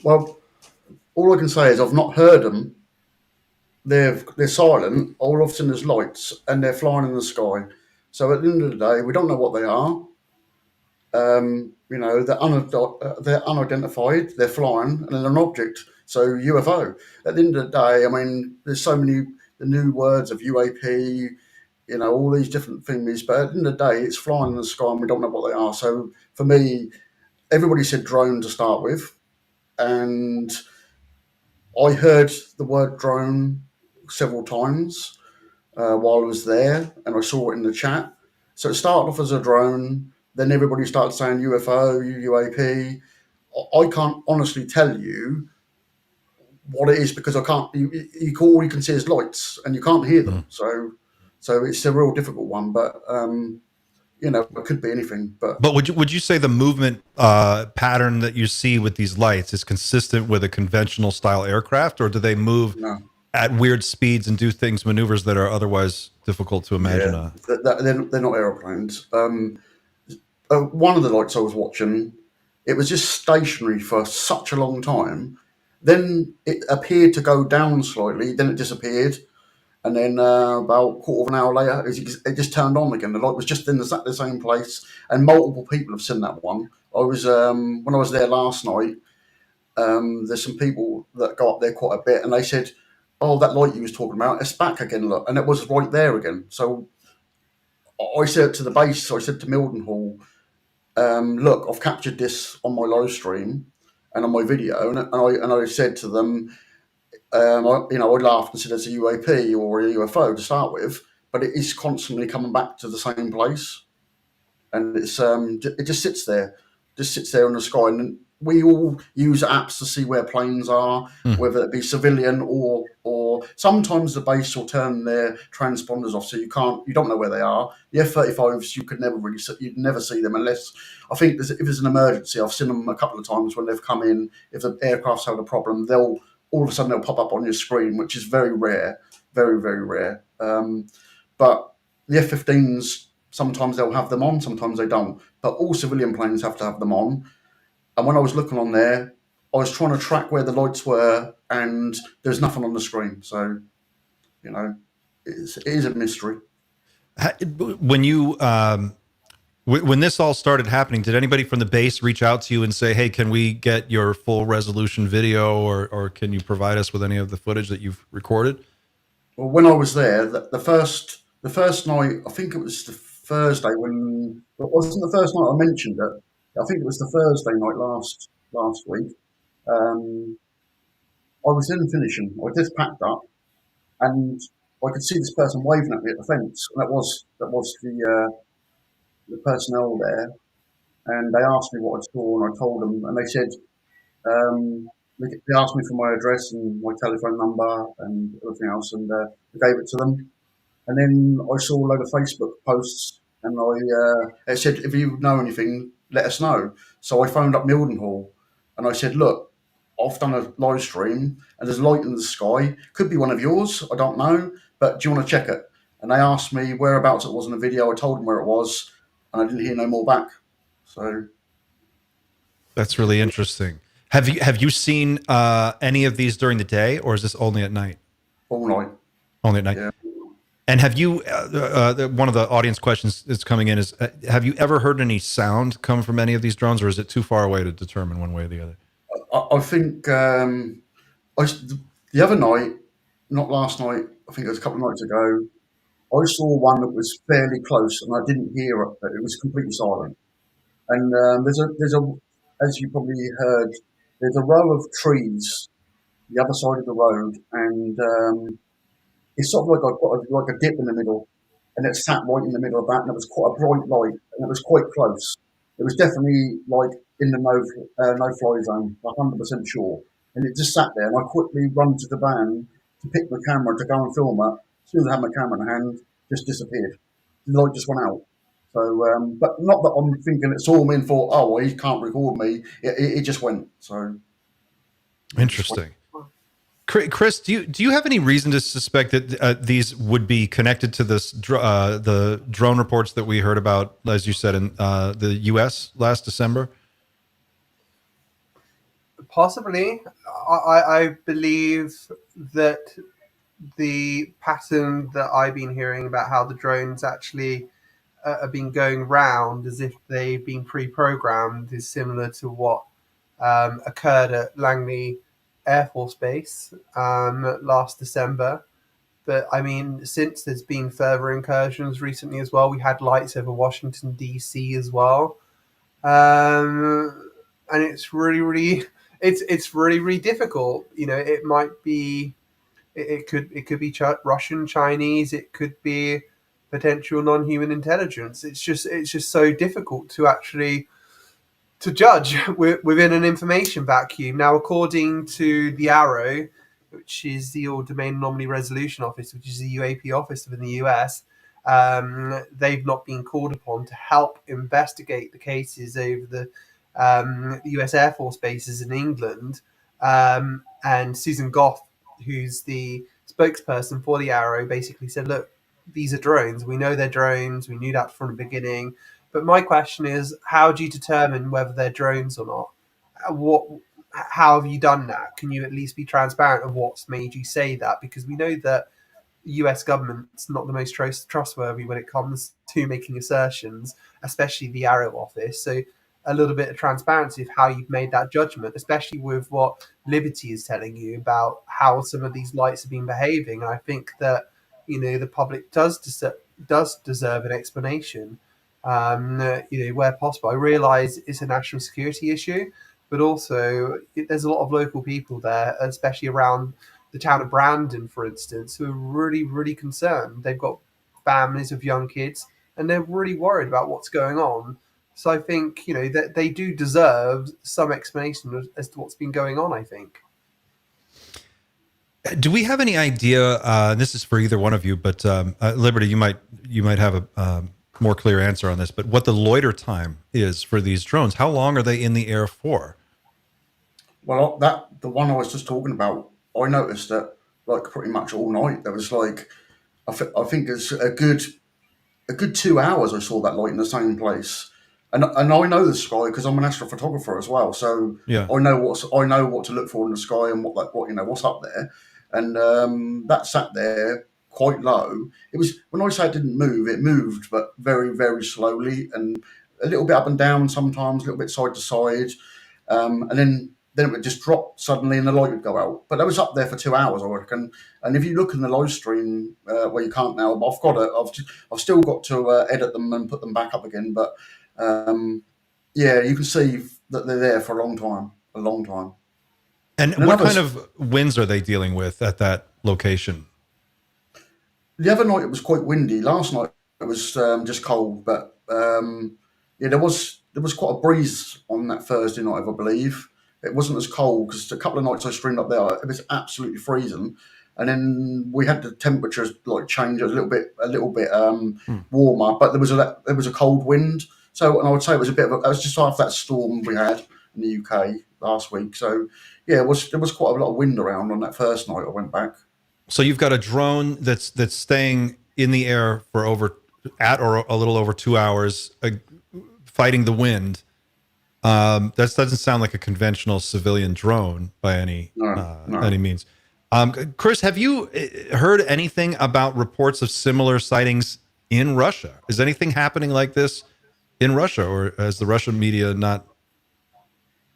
Well, all I can say is I've not heard them. They're silent. All I've seen is lights, and they're flying in the sky. So at the end of the day, we don't know what they are. They're unidentified. They're flying, and they're an object. So UFO. At the end of the day, I mean, there's so many the new words of UAP. All these different things. But at the end of the day, it's flying in the sky, and we don't know what they are. So for me, everybody said drone to start with, and I heard the word drone several times while I was there, and I saw it in the chat. So it started off as a drone, then everybody started saying UFO, UAP. I can't honestly tell you what it is because I can't. All you can see is lights, and you can't hear them. So it's a real difficult one, but it could be anything. But would you say the movement pattern that you see with these lights is consistent with a conventional style aircraft, or do they move at weird speeds and do maneuvers that are otherwise difficult to imagine? They're not aeroplanes. One of the lights I was watching, it was just stationary for such a long time. Then it appeared to go down slightly, then it disappeared. And then about a quarter of an hour later, it just turned on again. The light was just in the same place. And multiple people have seen that one. I was when I was there last night, there's some people that got up there quite a bit, and they said, "Oh, that light you was talking about, it's back again, look." And it was right there again. So I said to the base, I said to Mildenhall, "Look, I've captured this on my live stream and on my video." And I said to them, I laughed and said it's a UAP or a UFO to start with, but it is constantly coming back to the same place, and it just sits there in the sky. And we all use apps to see where planes are, whether it be civilian or sometimes the base will turn their transponders off, so you don't know where they are. The F-35s you'd never see them unless I think if there's an emergency. I've seen them a couple of times when they've come in. If the aircraft's had a problem, all of a sudden they'll pop up on your screen, which is very rare, very, very rare. But the F-15s, sometimes they'll have them on, sometimes they don't. But all civilian planes have to have them on. And when I was looking on there, I was trying to track where the lights were, and there's nothing on the screen. So, it is a mystery. When you when this all started happening, did anybody from the base reach out to you and say, "Hey, can we get your full resolution video, or can you provide us with any of the footage that you've recorded?" Well, when I was there, the first night, I think it was the Thursday when it wasn't the first night I mentioned it. I think it was the Thursday night last week. I was then finishing. I just packed up, and I could see this person waving at me at the fence. And that was the personnel there, and they asked me what I saw, and I told them, and they said they asked me for my address and my telephone number and everything else, and I gave it to them. And then I saw a load of Facebook posts, and it said, "If you know anything, let us know." So I phoned up Mildenhall, and I said, "Look, I've done a live stream, and there's light in the sky. Could be one of yours. I don't know, but do you want to check it?" And they asked me whereabouts it was in the video. I told them where it was, and I didn't hear no more back. So that's really interesting. Have you seen any of these during the day, or is this only at night? All night. Only at night. Yeah. And have you? One of the audience questions that's coming in is: have you ever heard any sound come from any of these drones, or is it too far away to determine one way or the other? I think the other night, not last night. I think it was a couple of nights ago. I saw one that was fairly close, and I didn't hear it, but it was completely silent. And there's a, as you probably heard, there's a row of trees the other side of the road, and it's sort of like a dip in the middle, and it sat right in the middle of that, and it was quite a bright light, and it was quite close. It was definitely like in the no-fly zone, 100% sure. and it just sat there. And I quickly run to the van to pick the camera to go and film it. As soon as I had my camera in hand, just disappeared. The light just went out. So, but not that I'm thinking it saw me and thought, oh, well, he can't record me. It just went. So, it just went. Interesting. Chris, do you have any reason to suspect that these would be connected to this the drone reports that we heard about, as you said, in the U.S. last December? Possibly. I believe that the pattern that I've been hearing about how the drones actually have been going round as if they've been pre-programmed is similar to what occurred at Langley Air Force Base last December. But I mean, since there's been further incursions recently as well, we had lights over Washington D.C. as well, and it's really it's really difficult. You know, it might be it could be Russian, Chinese, it could be potential non-human intelligence. It's just so difficult to actually to judge within an information vacuum. Now, according to the Arrow, which is the All Domain Anomaly Resolution Office, which is the UAP office within the US, they've not been called upon to help investigate the cases over the US Air Force bases in England. And Susan Goff, who's the spokesperson for the Arrow, basically said, look, these are drones. We know they're drones. We knew that from the beginning. But my question is, how do you determine whether they're drones or not? How have you done that? Can you at least be transparent of what's made you say that? Because we know that the US government's not the most trustworthy when it comes to making assertions, especially the Arrow office. So a little bit of transparency of how you've made that judgment, especially with what Liberty is telling you about how some of these lights have been behaving. And I think that, you know, the public does deserve an explanation, you know, where possible. I realise it's a national security issue, but also there's a lot of local people there, especially around the town of Brandon, for instance, who are really concerned. They've got families of young kids, and they're really worried about what's going on. So I think, you know, that they do deserve some explanation as to what's been going on, I think. Do we have any idea? This is for either one of you, but Liberty, you might have a more clear answer on this. But what the loiter time is for these drones? How long are they in the air for? Well, the one I was just talking about, I noticed that like pretty much all night there was like I think it's a good 2 hours I saw that light in the same place, and I know the sky because I'm an astrophotographer as well, so Yeah. I know what to look for in the sky and what you know what's up there, and that sat there quite low. It was when I say it didn't move, it moved, but very slowly and a little bit up and down sometimes, a little bit side to side, and then it would just drop suddenly and the light would go out. But that was up there for 2 hours, I reckon. And if you look in the live stream, where you can't now, I've still got to edit them and put them back up again. But yeah, you can see that they're there for a long time. And what kind of winds are they dealing with at that location? The other night it was quite windy. Last night it was just cold, but yeah, there was quite a breeze on that Thursday night, I believe. It wasn't as cold because a couple of nights I streamed up there, it was absolutely freezing, and then we had the temperatures like change a little bit warmer, but there was a cold wind. So, and I would say it was just after that storm we had in the UK last week. So, yeah, there was quite a lot of wind around on that first night I went back. So you've got a drone that's staying in the air for or a little over 2 hours, fighting the wind. That doesn't sound like a conventional civilian drone by any means. Chris, have you heard anything about reports of similar sightings in Russia? Is anything happening like this in Russia, or has the Russian media not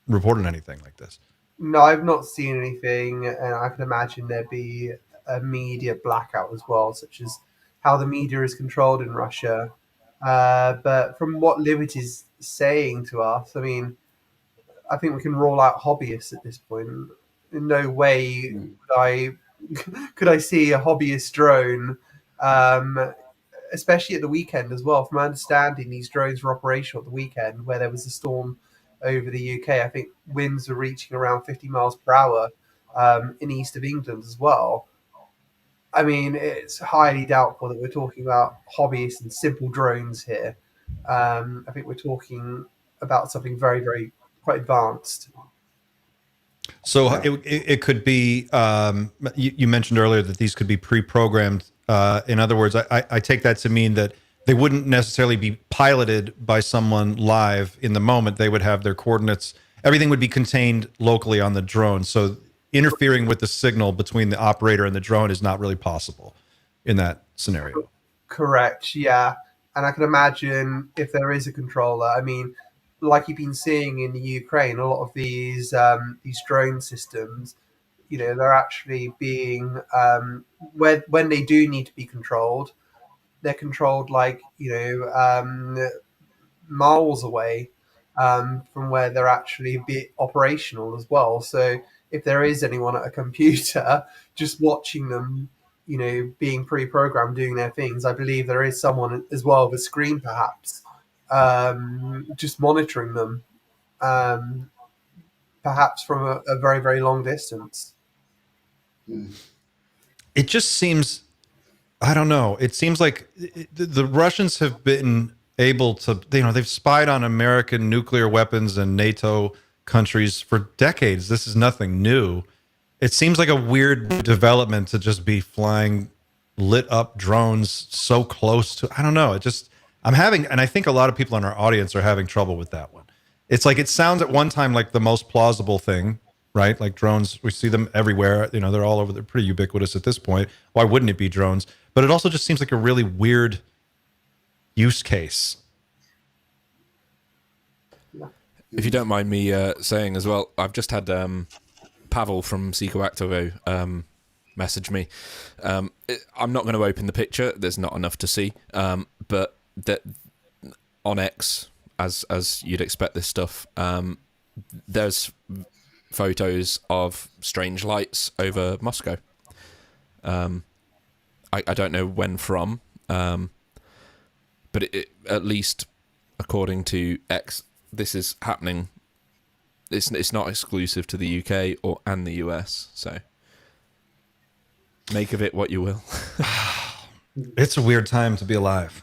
reported anything like this? No, I've not seen anything, and I can imagine there'd be a media blackout as well, such as how the media is controlled in Russia. But from what Liberty's saying to us, I mean, I think we can roll out hobbyists at this point. In no way could I see a hobbyist drone, especially at the weekend as well. From my understanding, these drones were operational at the weekend where there was a storm over the UK. I think winds are reaching around 50 miles per hour in east of England as well. I mean, it's highly doubtful that we're talking about hobbyists and simple drones here. I think we're talking about something very, very quite advanced. So it could be. You mentioned earlier that these could be pre-programmed. In other words, I take that to mean that they wouldn't necessarily be piloted by someone live in the moment. They would have their coordinates. Everything would be contained locally on the drone. So interfering with the signal between the operator and the drone is not really possible in that scenario. Correct. Yeah, and I can imagine if there is a controller. I mean, like you've been seeing in the Ukraine, a lot of these drone systems, you know, they're actually being when they do need to be controlled, they're controlled like, you know, miles away from where they're actually be operational as well. So if there is anyone at a computer just watching them, you know, being pre-programmed doing their things, I believe there is someone as well with a screen perhaps just monitoring them, perhaps from a very, very long distance. It just seems, I don't know. It seems like the Russians have been able to, you know, they've spied on American nuclear weapons and NATO countries for decades. This is nothing new. It seems like a weird development to just be flying lit up drones so close to, I don't know. It just, I'm having, and I think a lot of people in our audience are having trouble with that one. It's like, it sounds at one time like the most plausible thing, right? Like drones, we see them everywhere. You know, they're all over, they're pretty ubiquitous at this point. Why wouldn't it be drones? But it also just seems like a really weird use case. If you don't mind me saying as well, I've just had Pavel from Psychoactivo message me. I'm not going to open the picture. There's not enough to see. But that on X, as you'd expect this stuff, there's photos of strange lights over Moscow. I don't know when from, but it, at least according to X, this is happening. It's not exclusive to the UK and the US. So make of it what you will. It's a weird time to be alive.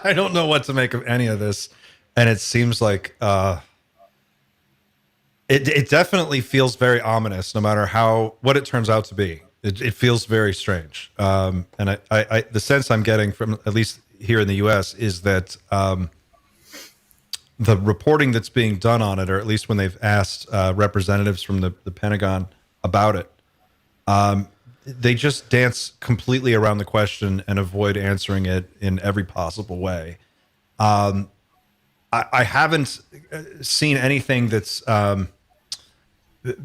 I don't know what to make of any of this, and it seems like it definitely feels very ominous. No matter what it turns out to be, it feels very strange. And I the sense I'm getting from at least here in the U.S. is that the reporting that's being done on it, or at least when they've asked representatives from the Pentagon about it, they just dance completely around the question and avoid answering it in every possible way. I haven't seen anything that's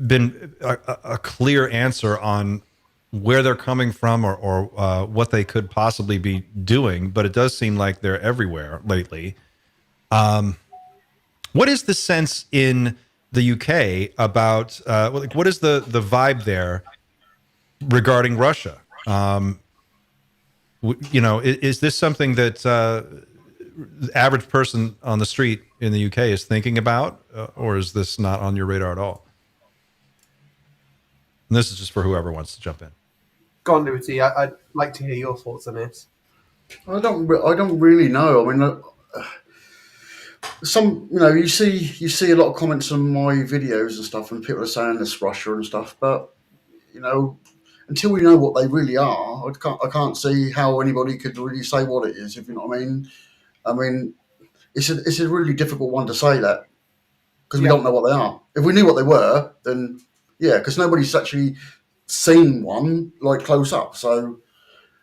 been a clear answer on where they're coming from or what they could possibly be doing, but it does seem like they're everywhere lately. What is the sense in the UK about what is the vibe there regarding Russia? You know, is this something that the average person on the street in the UK is thinking about, or is this not on your radar at all? And this is just for whoever wants to jump in. Go on, Liberty. I'd like to hear your thoughts on this. I don't really know. I mean, you see a lot of comments on my videos and stuff, and people are saying it's Russia and stuff. But you know, until we know what they really are, I can't see how anybody could really say what it is. If you know what I mean. I mean, it's a really difficult one to say that because we don't know what they are. If we knew what they were, then yeah, because nobody's actually seen one like close up. So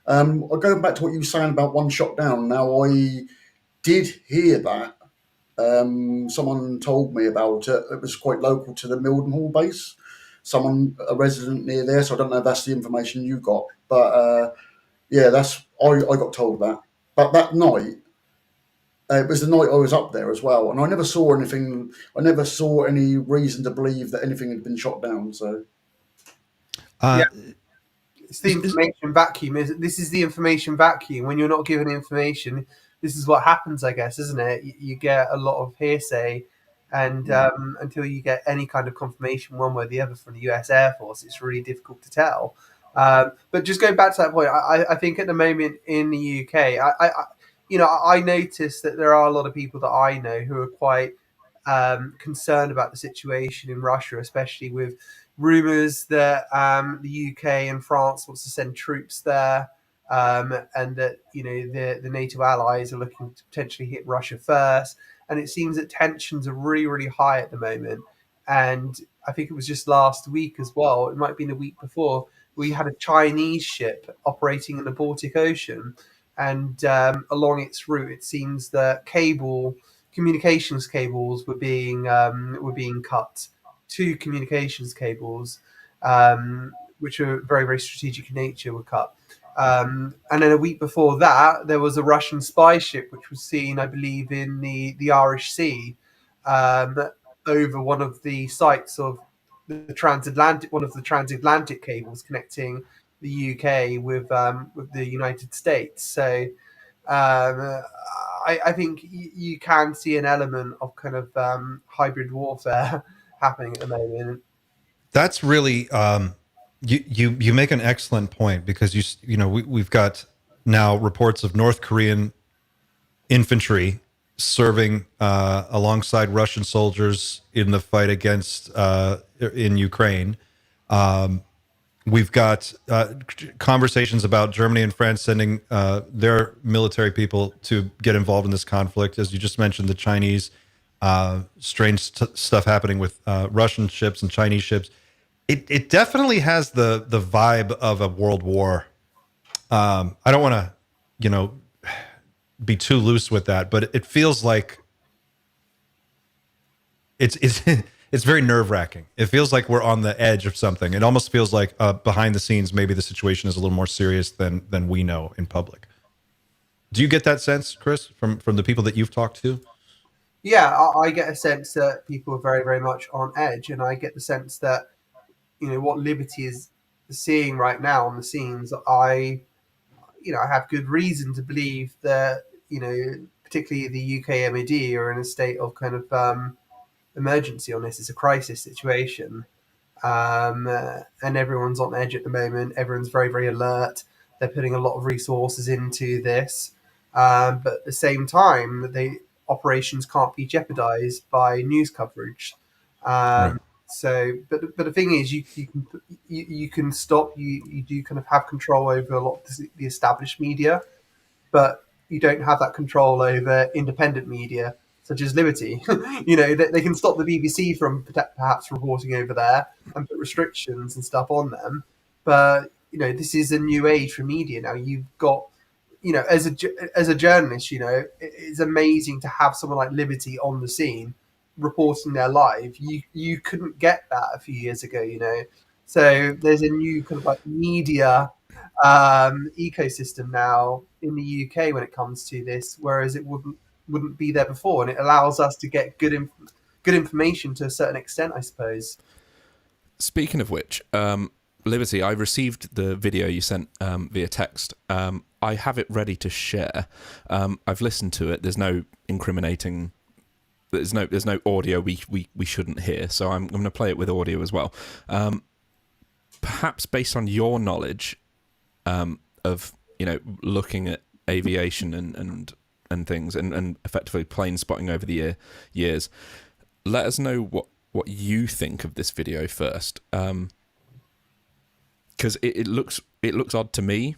I'll go back to what you were saying about one shot down. Now I did hear that. Someone told me about it. It was quite local to the Mildenhall base. A resident near there. So I don't know if that's the information you got, but yeah, I got told that. But that night, it was the night I was up there as well, and I never saw anything. I never saw any reason to believe that anything had been shot down. So, it's the information vacuum. This is the information vacuum. When you're not given information, this is what happens, I guess, isn't it? You get a lot of hearsay, And until you get any kind of confirmation one way or the other from the US Air Force, it's really difficult to tell. But just going back to that point, I think at the moment in the UK, I noticed that there are a lot of people that I know who are quite concerned about the situation in Russia, especially with rumours that the UK and France wants to send troops there, and that the NATO allies are looking to potentially hit Russia first. And it seems that tensions are really, really high at the moment. And I think it was just last week as well. It might have been a week before. We had a Chinese ship operating in the Baltic Ocean, and along its route, it seems that communications cables were being cut. Two communications cables, which are very, very strategic in nature, were cut. And then a week before that, there was a Russian spy ship which was seen, I believe, in the Irish Sea, um, over one of the sites of one of the transatlantic cables connecting the UK with the United States. So I think you can see an element of kind of hybrid warfare happening at the moment. That's really you make an excellent point, because we've got now reports of North Korean infantry serving alongside Russian soldiers in the fight against in Ukraine. We've got conversations about Germany and France sending their military people to get involved in this conflict. As you just mentioned, the Chinese, strange stuff happening with Russian ships and Chinese ships. It definitely has the vibe of a world war. I don't want to, be too loose with that, but it feels like it's it's very nerve-wracking. It feels like we're on the edge of something. It almost feels like behind the scenes, maybe the situation is a little more serious than we know in public. Do you get that sense, Chris, from the people that you've talked to? Yeah, I get a sense that people are very, very much on edge, and I get the sense that what Liberty is seeing right now on the scenes. I have good reason to believe that particularly the UK MOD are in a state of kind of emergency on this. It's a crisis situation, and everyone's on edge at the moment. Everyone's very, very alert. They're putting a lot of resources into this, but at the same time, operations can't be jeopardized by news coverage. Right. So, but the thing is, you can stop. You do kind of have control over a lot of the established media, but you don't have that control over independent media such as Liberty. They can stop the BBC from perhaps reporting over there and put restrictions and stuff on them. But this is a new age for media now. You've got, as a journalist, it's amazing to have someone like Liberty on the scene reporting their live. You couldn't get that a few years ago. So there's a new kind of like media ecosystem now in the UK when it comes to this, whereas it wouldn't be there before, and it allows us to get good information to a certain extent, I suppose. Speaking of which, Liberty, I received the video you sent via text. I have it ready to share. I've listened to it. There's no incriminating. There's no audio we shouldn't hear. So I'm going to play it with audio as well. Perhaps based on your knowledge of looking at aviation and things and effectively plane spotting over the years, let us know what you think of this video first, because it looks odd to me,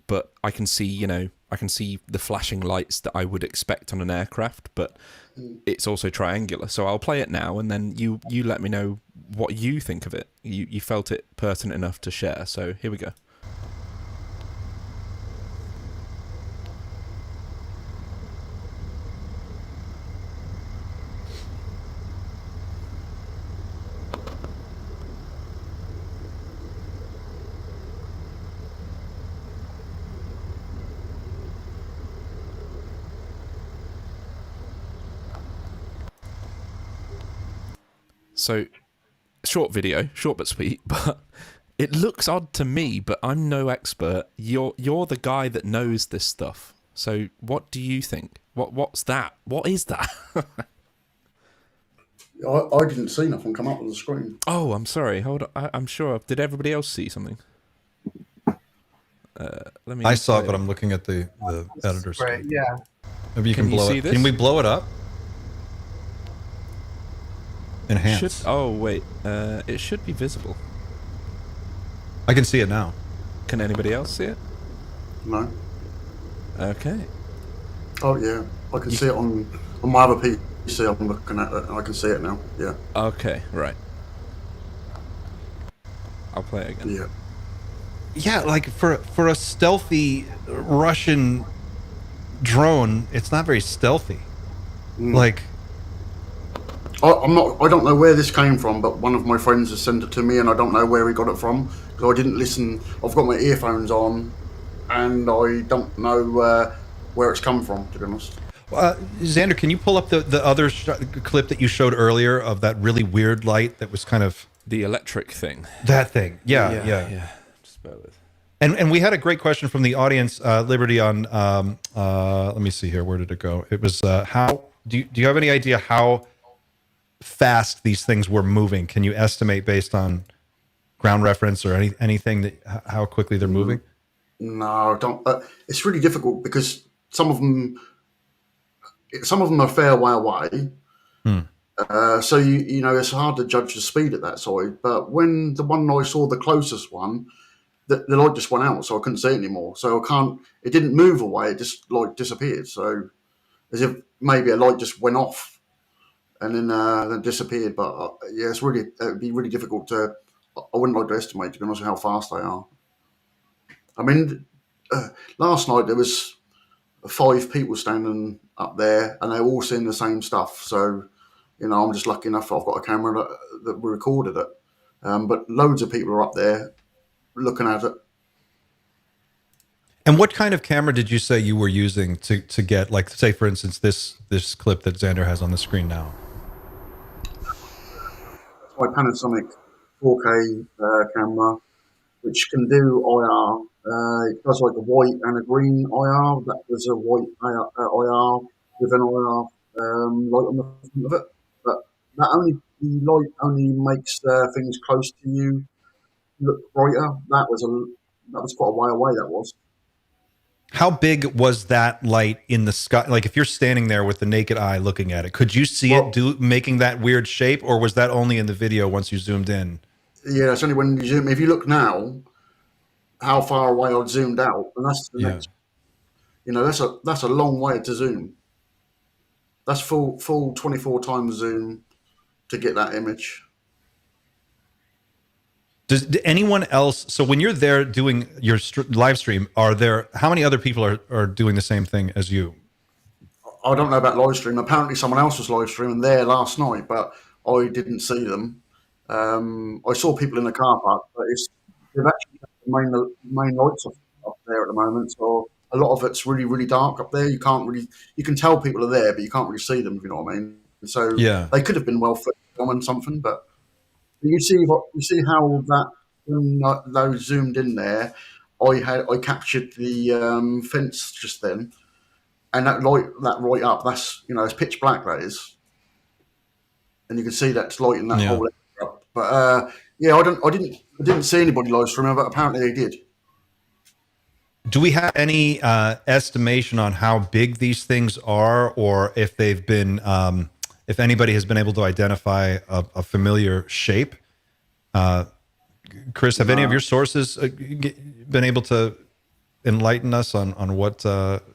but I can see the flashing lights that I would expect on an aircraft, but it's also triangular. So I'll play it now, and then you let me know what you think of it. You felt it pertinent enough to share, so here we go. So, short video, short but sweet, but it looks odd to me, but I'm no expert. You're the guy that knows this stuff. So what do you think? What's that? What is that? I didn't see nothing come up on the screen. Oh, I'm sorry. Hold on. I'm sure. Did everybody else see something? Let me. I saw it, play. but I'm looking at the editor Great, screen. yeah. Maybe you can Can you blow see it. this? Can we blow it up? Enhance. Oh wait. It should be visible. I can see it now. Can anybody else see it? No. Okay. Oh yeah, I can see it on my other PC. I'm looking at it. I can see it now. Yeah. Okay. Right. I'll play it again. Yeah. Yeah, like for a stealthy Russian drone, it's not very stealthy. Like, I don't know where this came from, but one of my friends has sent it to me, and I don't know where he got it from because I didn't listen. I've got my earphones on, and I don't know where it's come from, to be honest. Xander, can you pull up the other clip that you showed earlier of that really weird light that was kind of The electric thing. that thing? Yeah. Just bear with. And we had a great question from the audience, Liberty, on let me see here. Where did it go? It was how do you have any idea how fast these things were moving? Can you estimate based on ground reference or anything that how quickly they're moving? No, don't. It's really difficult because some of them are a fair way away. So you know it's hard to judge the speed at that side. But when the one I saw, the closest one, the light just went out, so I couldn't see it anymore. So I can't. It didn't move away; it just like disappeared. So as if maybe a light just went off and then disappeared. But yeah, it'd be really difficult to. I wouldn't like to estimate, to be honest, how fast they are. I mean, last night there was 5 people standing up there, and they were all seeing the same stuff. So, you know, I'm just lucky enough I've got a camera that recorded it. But loads of people are up there looking at it. And what kind of camera did you say you were using to get, like, say, for instance, this clip that Xander has on the screen now? It's my Panasonic 4K camera, which can do IR. It does like a white and a green IR. That was a white IR with an IR light on the front of it. But the light only makes things close to you look brighter. That was quite a way away. That was. How big was that light in the sky? Like, if you're standing there with the naked eye looking at it, could you see it making that weird shape, or was that only in the video once you zoomed in? Yeah, it's only when you zoom. If you look now, how far away I zoomed out, and that's the next. You know, that's a long way to zoom. That's full 24 times zoom to get that image. Does anyone else? So when you're there doing your live stream, how many other people are doing the same thing as you? I don't know about live stream. Apparently, someone else was live streaming there last night, but I didn't see them. I saw people in the car park, but they've actually got the main lights up there at the moment. So a lot of it's really, really dark up there. You can tell people are there, but you can't really see them. If you know what I mean. So they could have been well filming something, but you see how that when those zoomed in there, I captured the fence just then, and that light that right up. That's it's pitch black. That is, and you can see that's lighting that whole area up. But yeah, I didn't see anybody live streaming, but apparently they did. Do we have any estimation on how big these things are, or if they've been, if anybody has been able to identify a familiar shape? Chris, have any of your sources been able to enlighten us on what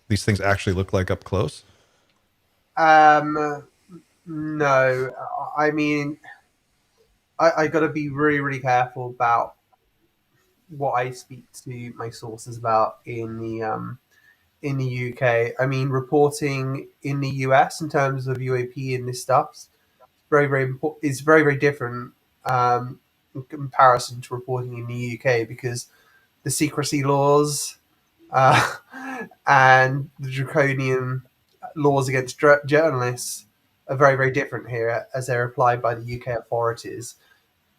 these things actually look like up close? No. I mean, I got to be really, really careful about what I speak to my sources about in the UK. I mean, reporting in the US in terms of UAP and this stuff is very, very important. It's very, very different in comparison to reporting in the UK because the secrecy laws and the draconian laws against journalists are very, very different here as they're applied by the UK authorities.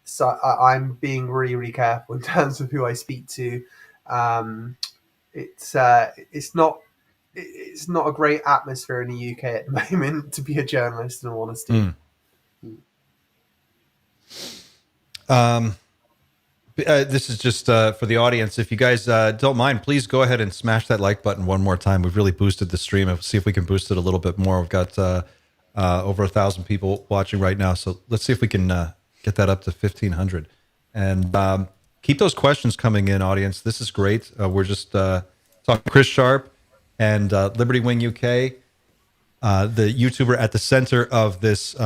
So I'm being really, really careful in terms of who I speak to. It's not a great atmosphere in the UK at the moment to be a journalist, in all honesty. This is just for the audience. If you guys don't mind, please go ahead and smash that like button one more time. We've really boosted the stream. We'll see if we can boost it a little bit more. We've got over 1,000 people watching right now. So let's see if we can get that up to 1,500. And keep those questions coming in, audience. This is great. We're just talking to Chris Sharp and Liberty Wing UK, the YouTuber at the center of this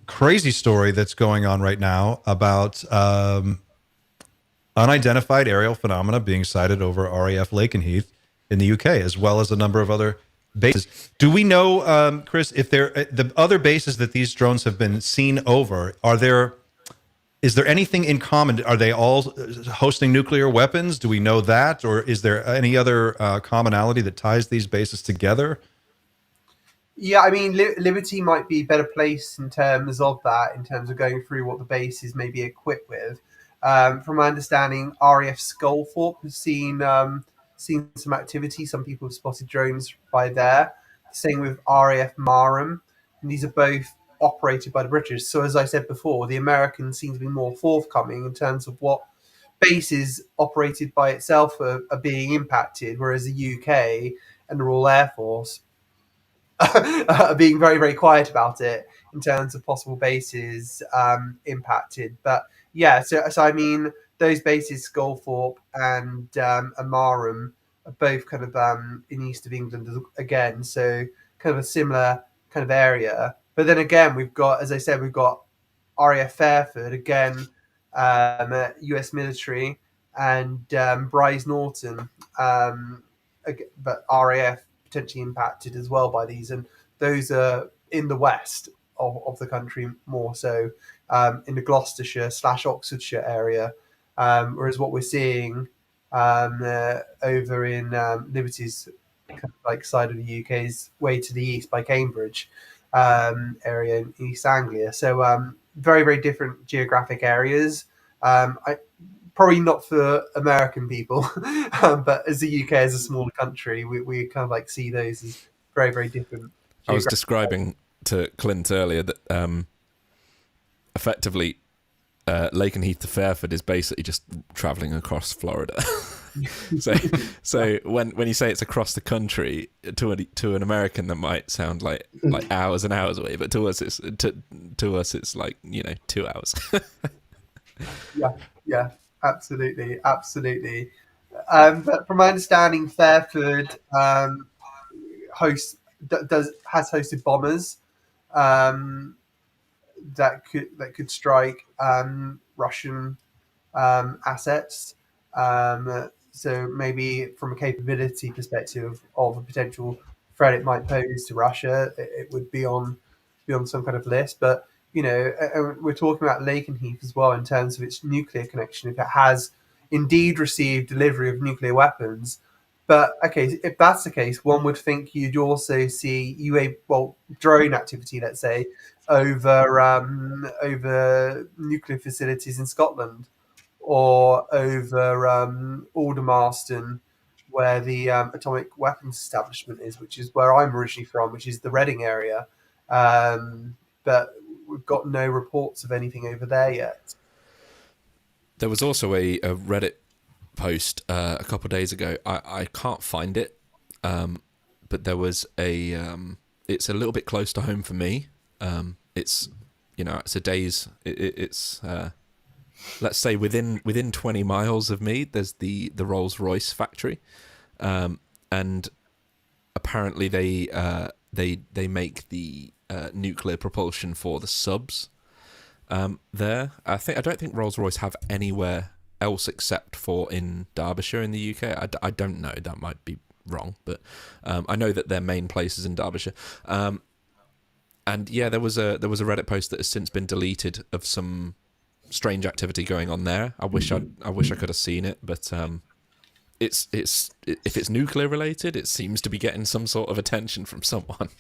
crazy story that's going on right now about unidentified aerial phenomena being sighted over RAF Lakenheath in the UK, as well as a number of other bases. Do we know, Chris, if the other bases that these drones have been seen over, is there anything in common? Are they all hosting nuclear weapons? Do we know that? Or is there any other commonality that ties these bases together? Yeah, I mean, Liberty might be better placed in terms of that, in terms of going through what the bases may be equipped with. From my understanding, RAF Sculthorpe has seen some activity. Some people have spotted drones by there. Same with RAF Marham. And these are both operated by the British. So as I said before, the Americans seem to be more forthcoming in terms of what bases operated by itself are being impacted, whereas the UK and the Royal Air Force are being very, very quiet about it in terms of possible bases impacted. But yeah, so I mean, those bases, Sculthorpe and Marham, are both kind of in east of England again, so kind of a similar kind of area. But then again, we've got, as I said, we've got RAF Fairford again, US military, and Bryce Norton, but RAF potentially impacted as well by these, and those are in the west of the country, more so in the Gloucestershire / Oxfordshire area, whereas what we're seeing over in Liberty's kind of like side of the UK's way to the east by Cambridge area in East Anglia. So very, very different geographic areas. Probably not for American people, but as the UK is a smaller country, we kind of like see those as very, very different. I was describing to Clint earlier that effectively Lakenheath to Fairford is basically just travelling across Florida. so when you say it's across the country, to an American that might sound like hours and hours away, but to us it's like 2 hours. Yeah. Absolutely. But from my understanding, Fairford has hosted bombers that could strike Russian assets. So maybe from a capability perspective of a potential threat it might pose to Russia, it would be on some kind of list. But we're talking about Lakenheath as well in terms of its nuclear connection, if it has indeed received delivery of nuclear weapons. But okay, if that's the case, one would think you'd also see drone activity, let's say, over nuclear facilities in Scotland, or over Aldermaston, where the atomic weapons establishment is, which is where I'm originally from, which is the Reading area. But we've got no reports of anything over there yet. There was also a Reddit post a couple of days ago. I can't find it, but there was it's a little bit close to home for me. It's it's a day's. It's let's say within 20 miles of me. There's the Rolls-Royce factory, and apparently they make the nuclear propulsion for the subs there. I don't think Rolls-Royce have anywhere else except for in Derbyshire in the UK. I don't know, that might be wrong, but I know that their main place is in Derbyshire. And yeah, there was a Reddit post that has since been deleted of some strange activity going on there. I wish I could have seen it, but it's if it's nuclear related, it seems to be getting some sort of attention from someone.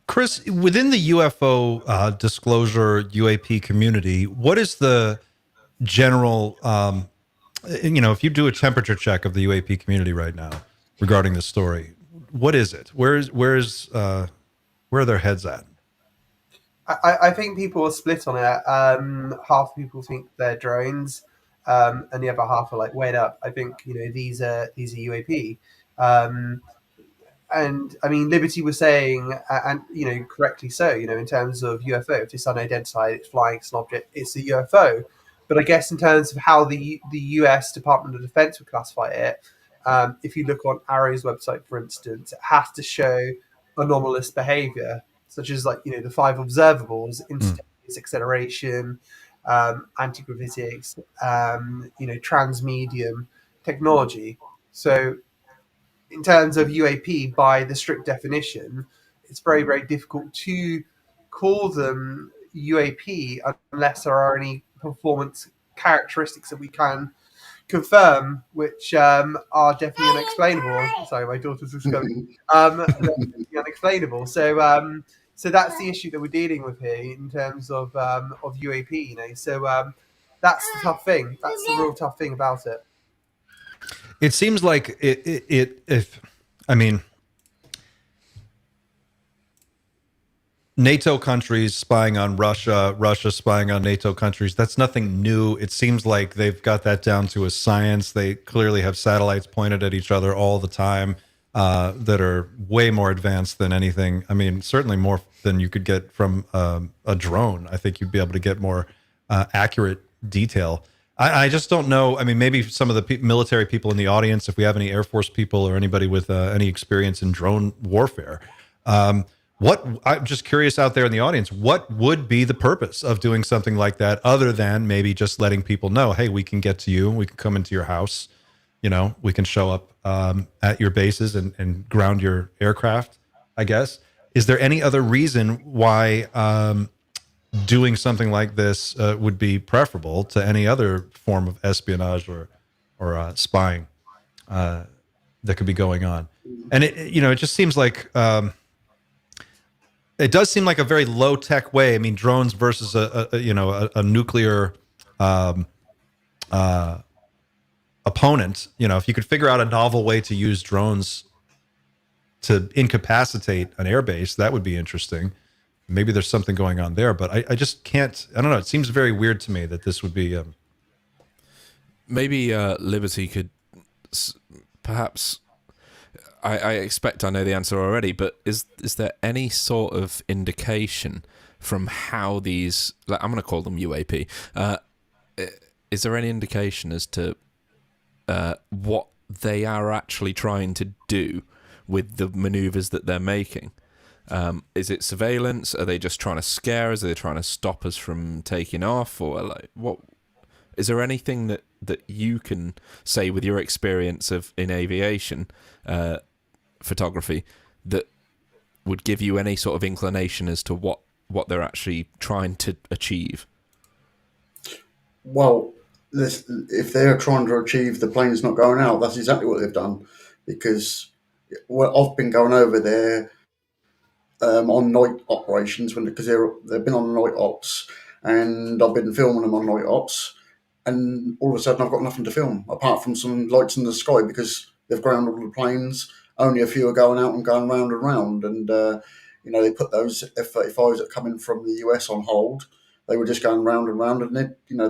Chris, within the UFO disclosure UAP community, what is the general, if you do a temperature check of the UAP community right now regarding this story, what is it? Where are their heads at? I think people are split on it. Half people think they're drones, and the other half are like, wait up. I think these are UAP. Um, and I mean, Liberty was saying, and correctly so. In terms of UFO, if it's unidentified, it's flying, it's an object, it's a UFO. But I guess in terms of how the US Department of Defense would classify it, if you look on Arrow's website, for instance, it has to show anomalous behavior, such as the five observables: instantaneous acceleration, anti-gravitics, transmedium technology. So in terms of UAP, by the strict definition, it's very, very difficult to call them UAP unless there are any performance characteristics that we can confirm, which are definitely unexplainable. Sorry, my daughter's just coming. Unexplainable. So that's the issue that we're dealing with here in terms of UAP. So that's the tough thing. That's the real tough thing about it. It seems like if I mean, NATO countries spying on Russia, Russia spying on NATO countries, that's nothing new. It seems like they've got that down to a science. They clearly have satellites pointed at each other all the time that are way more advanced than anything. I mean, certainly more than you could get from a drone. I think you'd be able to get more accurate detail. I just don't know. I mean, maybe some of the military people in the audience, if we have any Air Force people or anybody with any experience in drone warfare, what I'm just curious out there in the audience, what would be the purpose of doing something like that other than maybe just letting people know, hey, we can get to you, we can come into your house, we can show up at your bases and ground your aircraft, I guess. Is there any other reason why doing something like this would be preferable to any other form of espionage or spying that could be going on? And it just seems like it does seem like a very low tech way. I mean, drones versus a nuclear opponent. If you could figure out a novel way to use drones to incapacitate an airbase, that would be interesting. Maybe there's something going on there, but I just can't. I don't know. It seems very weird to me that this would be. Maybe Liberty could perhaps. I expect I know the answer already, but is there any sort of indication from how these? I'm going to call them UAP. Is there any indication as to what they are actually trying to do with the maneuvers that they're making? Is it surveillance? Are they just trying to scare us? Are they trying to stop us from taking off? Or like, what? Is there anything that you can say with your experience in aviation photography that would give you any sort of inclination as to what they're actually trying to achieve? Well, if they're trying to achieve the planes not going out, that's exactly what they've done. Because I've been going over there on night operations because they've been on night ops, and I've been filming them on night ops, and all of a sudden I've got nothing to film apart from some lights in the sky because they've grounded all the planes. Only a few are going out and going round and round, and they put those F-35s that come in from the US on hold. They were just going round and round, and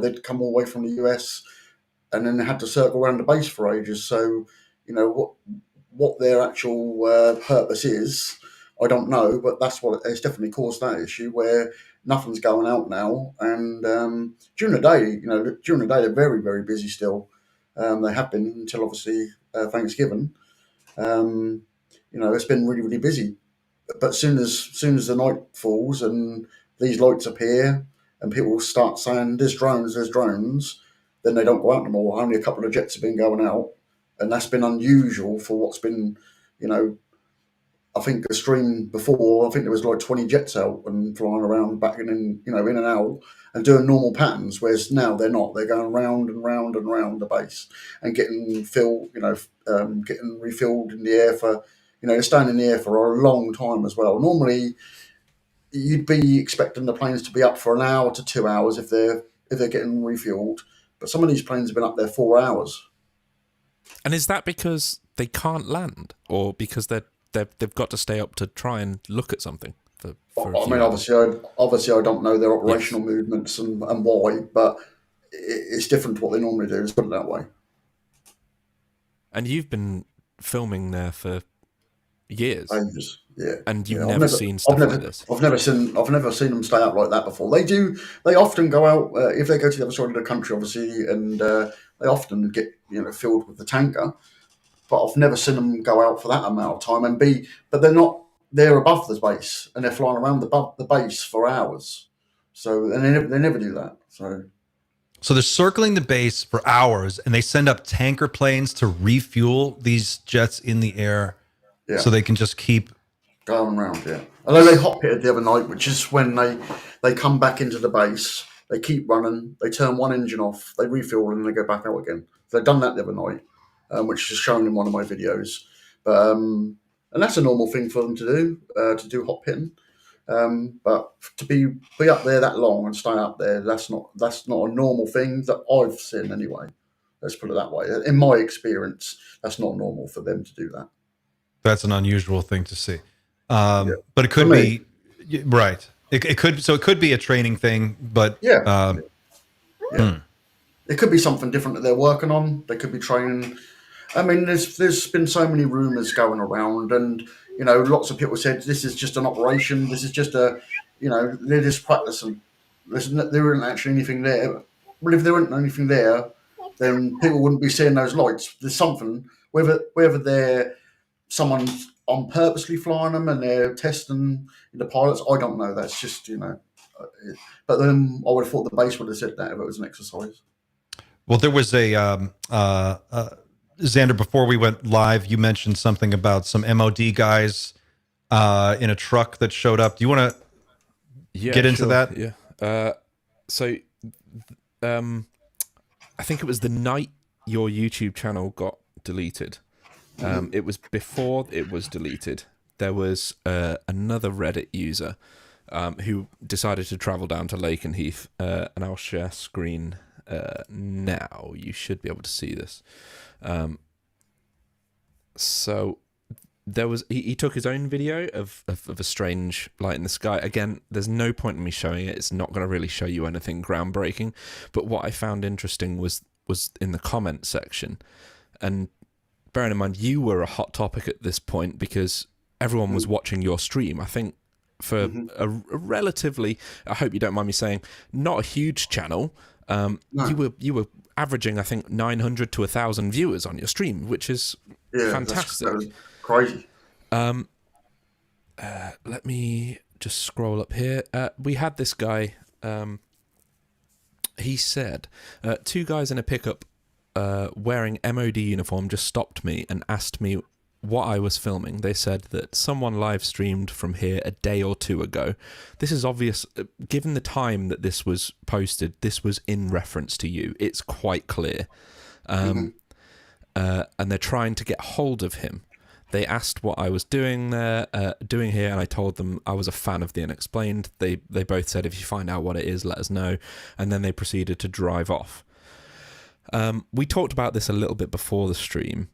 they'd come all the way from the US, and then they had to circle around the base for ages. So what their actual purpose is, I don't know, but that's what it's definitely caused that issue where nothing's going out now. And during the day, they're very, very busy still. They have been until obviously Thanksgiving. It's been really, really busy. But soon as the night falls and these lights appear and people start saying there's drones, then they don't go out anymore. Only a couple of jets have been going out, and that's been unusual for what's been, I think a stream before, I think there was like 20 jets out and flying around back and in and out and doing normal patterns, whereas now they're not. They're going round and round and round the base and getting filled, getting refilled in the air for, they're staying in the air for a long time as well. Normally, you'd be expecting the planes to be up for an hour to 2 hours if they're getting refueled, but some of these planes have been up there 4 hours. And is that because they can't land, or because they've got to stay up to try and look at something? for a I few mean, hours. obviously, I don't know their Yes. operational movements and why, but it's different to what they normally do. Let's put it that way. And you've been filming there for years, Ages, yeah. and you've Yeah, never seen stuff like this. I've never seen them stay out like that before. They do. They often go out if they go to the other side of the country, obviously, and they often get filled with the tanker. But I've never seen them go out for that amount of time but they're not. They're above the base and they're flying around the base for hours. So and they never do that. So they're circling the base for hours, and they send up tanker planes to refuel these jets in the air, Yeah. so they can just keep. Going around, yeah. Although they hot pitted the other night, which is when they come back into the base, they keep running, they turn one engine off, they refuel, and they go back out again. So they've done that the other night, which is shown in one of my videos. But and that's a normal thing for them to do hot pitting. But to be up there that long and stay up there, that's not a normal thing that I've seen anyway. Let's put it that way. In my experience, that's not normal for them to do that. That's an unusual thing to see. Yeah. But it could be right. It could be a training thing, but Yeah. It could be something different that they're working on. They could be training. I mean, there's been so many rumours going around, and lots of people said this is just an operation. This is just they're just practicing. There isn't actually anything there. Well, if there isn't anything there, then people wouldn't be seeing those lights. There's something, whether they're someone's on purposely flying them and they're testing the pilots. I don't know. That's just But then I would have thought the base would have said that if it was an exercise. Well, there was a Xander, before we went live, you mentioned something about some MOD guys in a truck that showed up. Do you want to get into that? Yeah. I think it was the night your YouTube channel got deleted. It was before it was deleted. There was another Reddit user who decided to travel down to Lakenheath, and I'll share screen now. You should be able to see this. So there was he took his own video of a strange light in the sky. Again, there's no point in me showing it. It's not going to really show you anything groundbreaking. But what I found interesting was in the comment section, and bearing in mind you were a hot topic at this point because everyone was watching your stream. I think for a relatively, I hope you don't mind me saying, not a huge channel. No. You were averaging, I think, 900 to 1,000 viewers on your stream, which is fantastic. That was crazy. Let me just scroll up here. We had this guy. He said, 2 guys in a pickup wearing MOD uniform just stopped me and asked me what I was filming. They said that someone live streamed from here a day or 2 ago. This is obvious. Given the time that this was posted, this was in reference to you. It's quite clear. And they're trying to get hold of him. They asked what I was doing here, and I told them I was a fan of The Unexplained. They both said, if you find out what it is, let us know. And then they proceeded to drive off. We talked about this a little bit before the stream.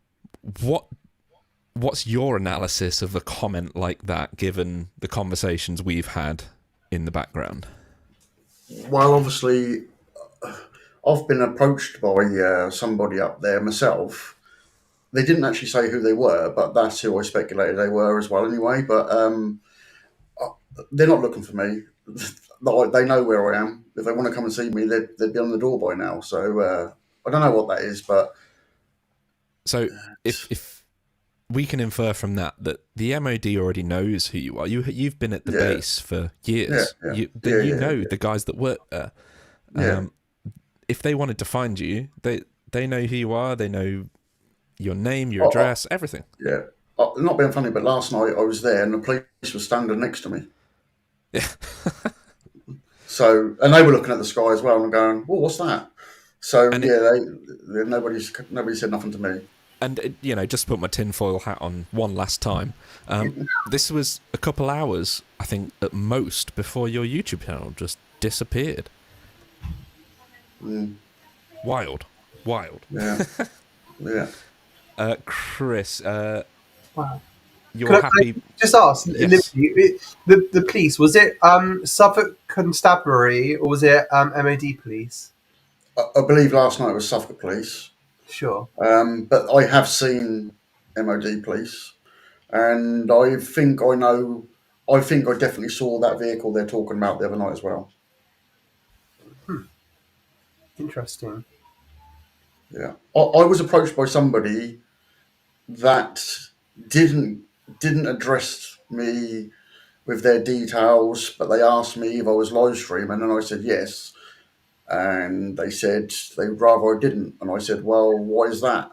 What's your analysis of a comment like that, given the conversations we've had in the background? Well, obviously, I've been approached by somebody up there myself. They didn't actually say who they were, but that's who I speculated they were as well anyway. But they're not looking for me. They know where I am. If they want to come and see me, they'd be on the door by now. So I don't know what that is, but... So if we can infer from that the MOD already knows who you are. You've been at the base for years. You know the guys that work there. If they wanted to find you, they know who you are. They know your name, your address, everything. Yeah. Not being funny, but last night I was there and the police was standing next to me. Yeah. So, and they were looking at the sky as well and going, "Well, what's that?" So nobody said nothing to me. And just to put my tinfoil hat on one last time, this was a couple hours, I think, at most, before your YouTube channel just disappeared. Wild. Yeah. Yeah. Chris, Wow. you're happy. Just ask, Yes. Liberty, the police, was it Suffolk Constabulary or was it MOD police? I believe last night was Suffolk Police, Sure. but I have seen MOD Police, and I think I know. I think I definitely saw that vehicle they're talking about the other night as well. Interesting. Yeah, I was approached by somebody that didn't didn't address me with their details, but they asked me if I was live streaming, and I said yes. And they said they'd rather I didn't, and I said, well, why is that?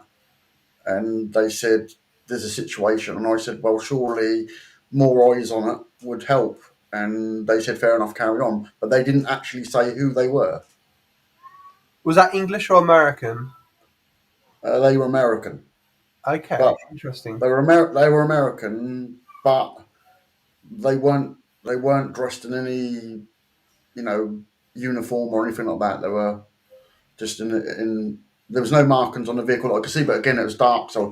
And they said there's a situation, and I said, well, surely more eyes on it would help. And they said, fair enough, carry on. But they didn't actually say who they were. Was that English or American? They were American, Okay, but interesting. they were American, but they weren't dressed in any uniform or anything like that. They were just in. There was no markings on the vehicle that I could see, but again, it was dark, so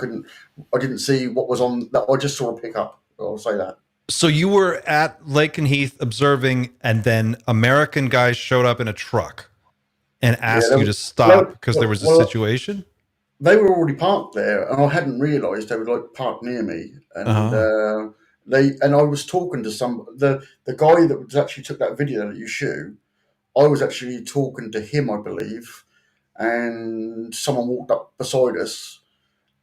I didn't see what was on. That I just saw a pickup. I'll say that. So you were at Lakenheath observing, and then American guys showed up in a truck and asked you to stop because there was a situation? They were already parked there, and I hadn't realised they were like parked near me. And I was talking to the guy that actually took that video that you shoot. I was actually talking to him, I believe, and someone walked up beside us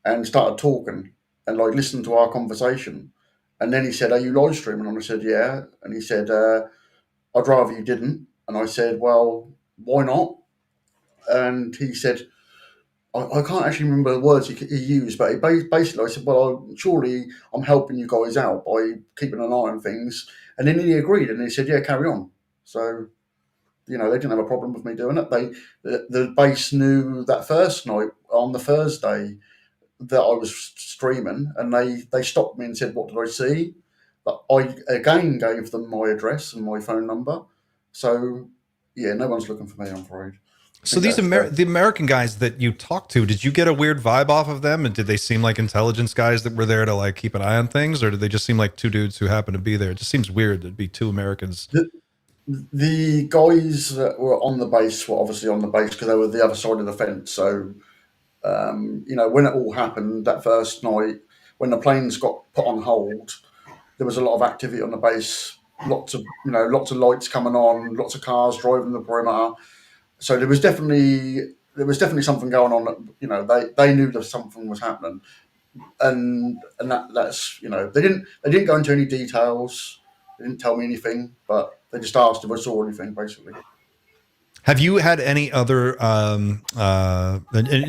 and started talking and like listened to our conversation. And then he said, "Are you live streaming?" And I said, "Yeah." And he said, "I'd rather you didn't." And I said, "Well, why not?" And he said, I can't actually remember the words he used, but basically I said, "Well, surely I'm helping you guys out by keeping an eye on things." And then he agreed, and he said, "Yeah, carry on." So they didn't have a problem with me doing it. The base knew that first night on the Thursday that I was streaming, and they stopped me and said, "What did I see?" But I again gave them my address and my phone number. So yeah, no one's looking for me, I'm afraid. So these the American guys that you talked to, did you get a weird vibe off of them? And did they seem like intelligence guys that were there to like keep an eye on things, or did they just seem like two dudes who happened to be there? It just seems weird to be two Americans. The guys that were on the base were obviously on the base because they were the other side of the fence. So when it all happened that first night, when the planes got put on hold, there was a lot of activity on the base. Lots of lights coming on, lots of cars driving the perimeter. So there was definitely something going on. They knew that something was happening, and that's they didn't go into any details. They didn't tell me anything, but they just asked if I saw anything, basically. Have you had any other, and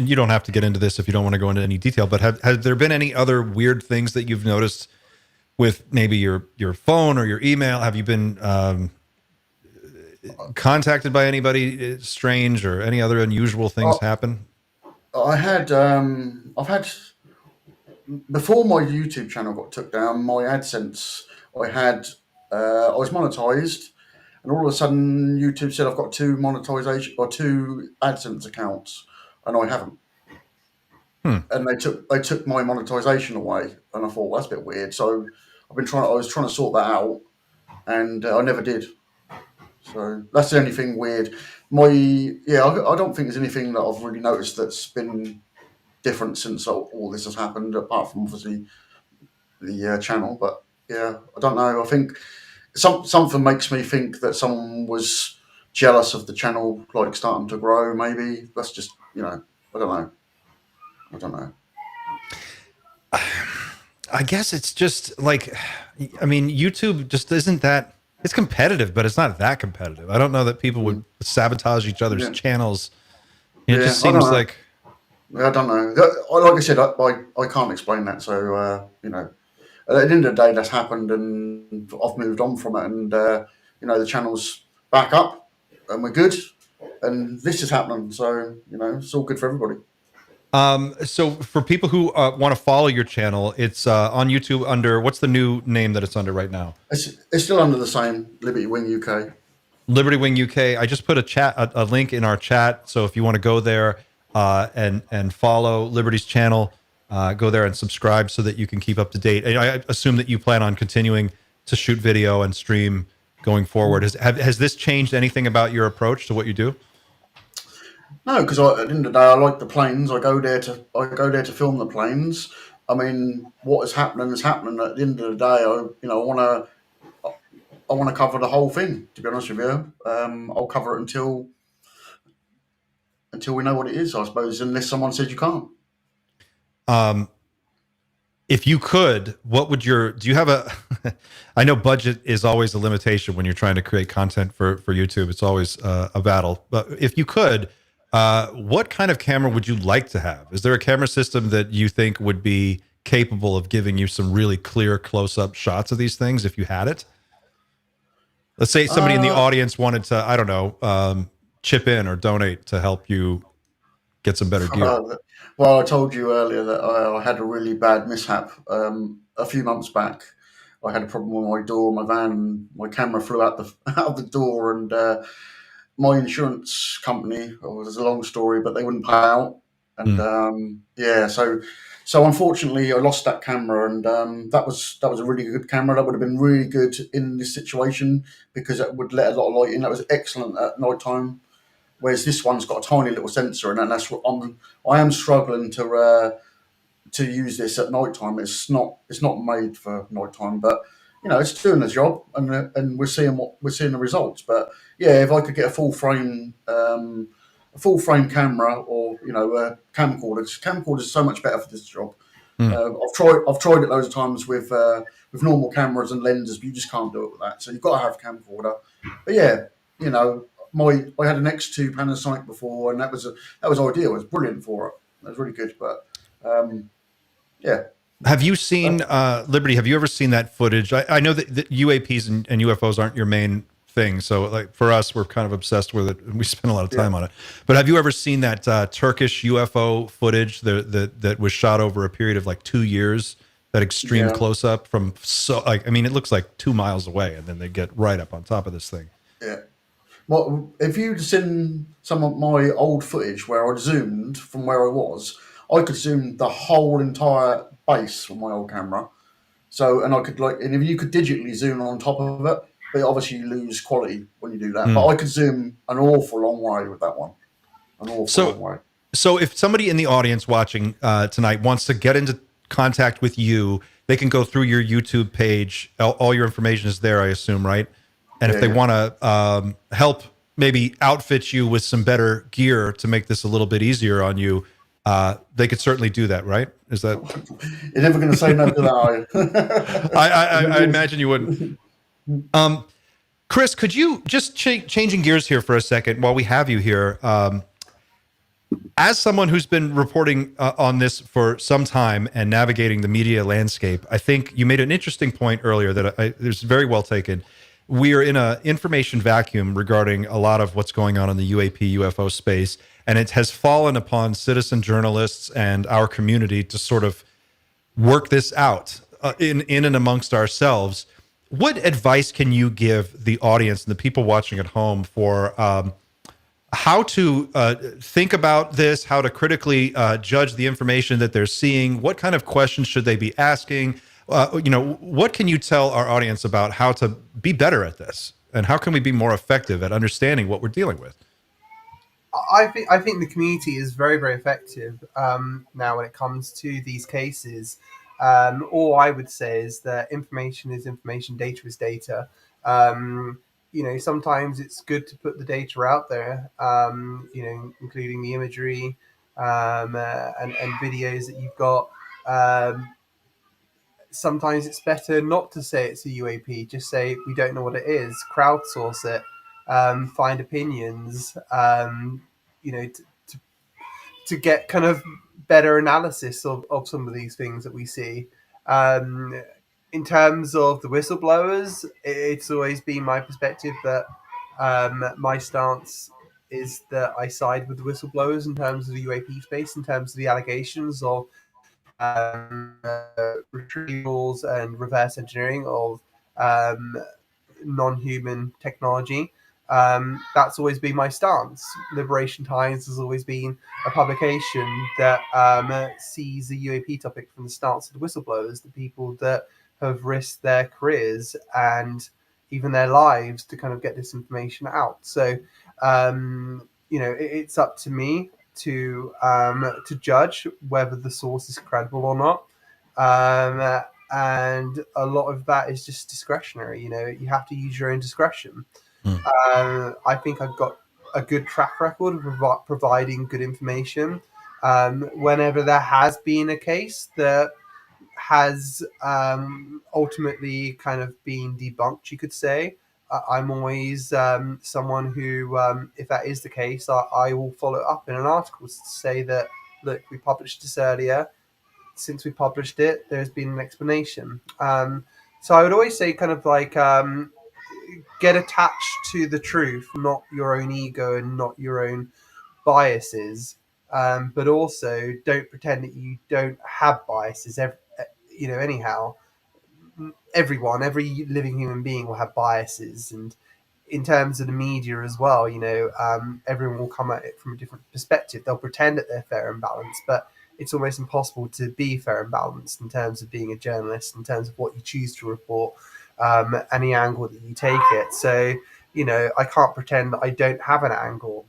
you don't have to get into this if you don't want to go into any detail, but has there been any other weird things that you've noticed with maybe your phone or your email? Have you been contacted by anybody strange or any other unusual things happen? I've had before my YouTube channel got took down, my AdSense, I was monetized, and all of a sudden YouTube said I've got two monetization or two AdSense accounts, and I haven't. And they took my monetization away, and I thought, well, that's a bit weird. So I was trying to sort that out, and I never did. So that's the only thing weird. I don't think there's anything that I've really noticed that's been different since all this has happened, apart from obviously the channel. But yeah, I don't know. I think something makes me think that someone was jealous of the channel, like starting to grow. Maybe that's just I don't know. I guess it's just like, I mean, YouTube just isn't that. It's competitive, but it's not that competitive. I don't know that people would sabotage each other's channels. It just seems like. I don't know. Like I said, I can't explain that. So at the end of the day, that's happened, and I've moved on from it, and the channel's back up, and we're good, and this is happening. So it's all good for everybody. So for people who want to follow your channel, it's on YouTube under, what's the new name that it's under right now? It's still under the same Liberty Wing UK. Liberty Wing UK. I just put a link in our chat, so if you want to go there and follow Liberty's channel, Go there and subscribe so that you can keep up to date. And I assume that you plan on continuing to shoot video and stream going forward. Has this changed anything about your approach to what you do? No, because at the end of the day, I like the planes. I go there to film the planes. I mean, what is happening is happening. At the end of the day, I want to cover the whole thing. To be honest with you, I'll cover it until we know what it is. I suppose, unless someone says you can't. If you could, what would do you have a, I know budget is always a limitation when you're trying to create content for YouTube. It's always a battle. But if you could, what kind of camera would you like to have? Is there a camera system that you think would be capable of giving you some really clear close-up shots of these things if you had it? Let's say somebody in the audience wanted to, I don't know, chip in or donate to help you get some better gear. Well, I told you earlier that I had a really bad mishap a few months back. I had a problem with my door, my van, and my camera flew out the door, and my insurance company. It was a long story, but they wouldn't pay out, and so unfortunately, I lost that camera, and that was a really good camera. That would have been really good in this situation because it would let a lot of light in. That was excellent at night time. Whereas this one's got a tiny little sensor, and that's what I am struggling to use this at night time. It's not made for night time, but it's doing the job, and we're seeing the results. But yeah, if I could get a full frame camera, or a camcorder. Camcorder is so much better for this job. I've tried it loads of times with normal cameras and lenses, but you just can't do it with that. So you've got to have a camcorder. But yeah, I had an X2 Panasonic before, and that was ideal. It was brilliant for it. It was really good. But yeah. Have you seen Liberty? Have you ever seen that footage? I know that UAPs and UFOs aren't your main thing, so like for us, we're kind of obsessed with it. We spend a lot of time on it. But have you ever seen that Turkish UFO footage that was shot over a period of like 2 years? That extreme close up from it looks like 2 miles away, and then they get right up on top of this thing. Yeah. Well, if you'd seen some of my old footage where I zoomed from where I was, I could zoom the whole entire base from my old camera. So, and if you could digitally zoom on top of it, but obviously you lose quality when you do that. But I could zoom an awful long way with that one. Long way. So if somebody in the audience watching tonight wants to get into contact with you, they can go through your YouTube page. All your information is there, I assume, right? And if they want to help maybe outfit you with some better gear to make this a little bit easier on you, they could certainly do that, right? Is that... You're never going to say no to that, are you? I imagine you wouldn't. Chris, could you just changing gears here for a second while we have you here? As someone who's been reporting on this for some time and navigating the media landscape, I think you made an interesting point earlier that it's very well taken. We are in an information vacuum regarding a lot of what's going on in the UAP UFO space, and it has fallen upon citizen journalists and our community to sort of work this out in and amongst ourselves. What advice can you give the audience and the people watching at home for how to think about this, how to critically judge the information that they're seeing? What kind of questions should they be asking? What can you tell our audience about how to be better at this, and how can we be more effective at understanding what we're dealing with? I think the community is very, very effective now when it comes to these cases. All I would say is that information is information, data is data. Sometimes it's good to put the data out there, including the imagery and videos that you've got. Sometimes it's better not to say it's a UAP. Just say we don't know what it is. Crowdsource it. Find opinions. To get kind of better analysis of some of these things that we see. In terms of the whistleblowers, it's always been my perspective that my stance is that I side with the whistleblowers in terms of the UAP space, in terms of the allegations of retrievals and reverse engineering of non-human technology. That's always been my stance. Liberation Times has always been a publication that sees the UAP topic from the stance of the whistleblowers, the people that have risked their careers and even their lives to kind of get this information out. So, it's up to me to judge whether the source is credible or not. And a lot of that is just discretionary. You have to use your own discretion. I think I've got a good track record of providing good information. Whenever there has been a case that has ultimately kind of been debunked, you could say, I'm always someone who, if that is the case, I will follow up in an article to say that, look, we published this earlier. Since we published it, there's been an explanation. So I would always say kind of like get attached to the truth, not your own ego and not your own biases. But also don't pretend that you don't have biases. Anyhow, every living human being will have biases, and in terms of the media as well, everyone will come at it from a different perspective. They'll pretend that they're fair and balanced, but it's almost impossible to be fair and balanced in terms of being a journalist, in terms of what you choose to report, any angle that you take it. So, I can't pretend that I don't have an angle.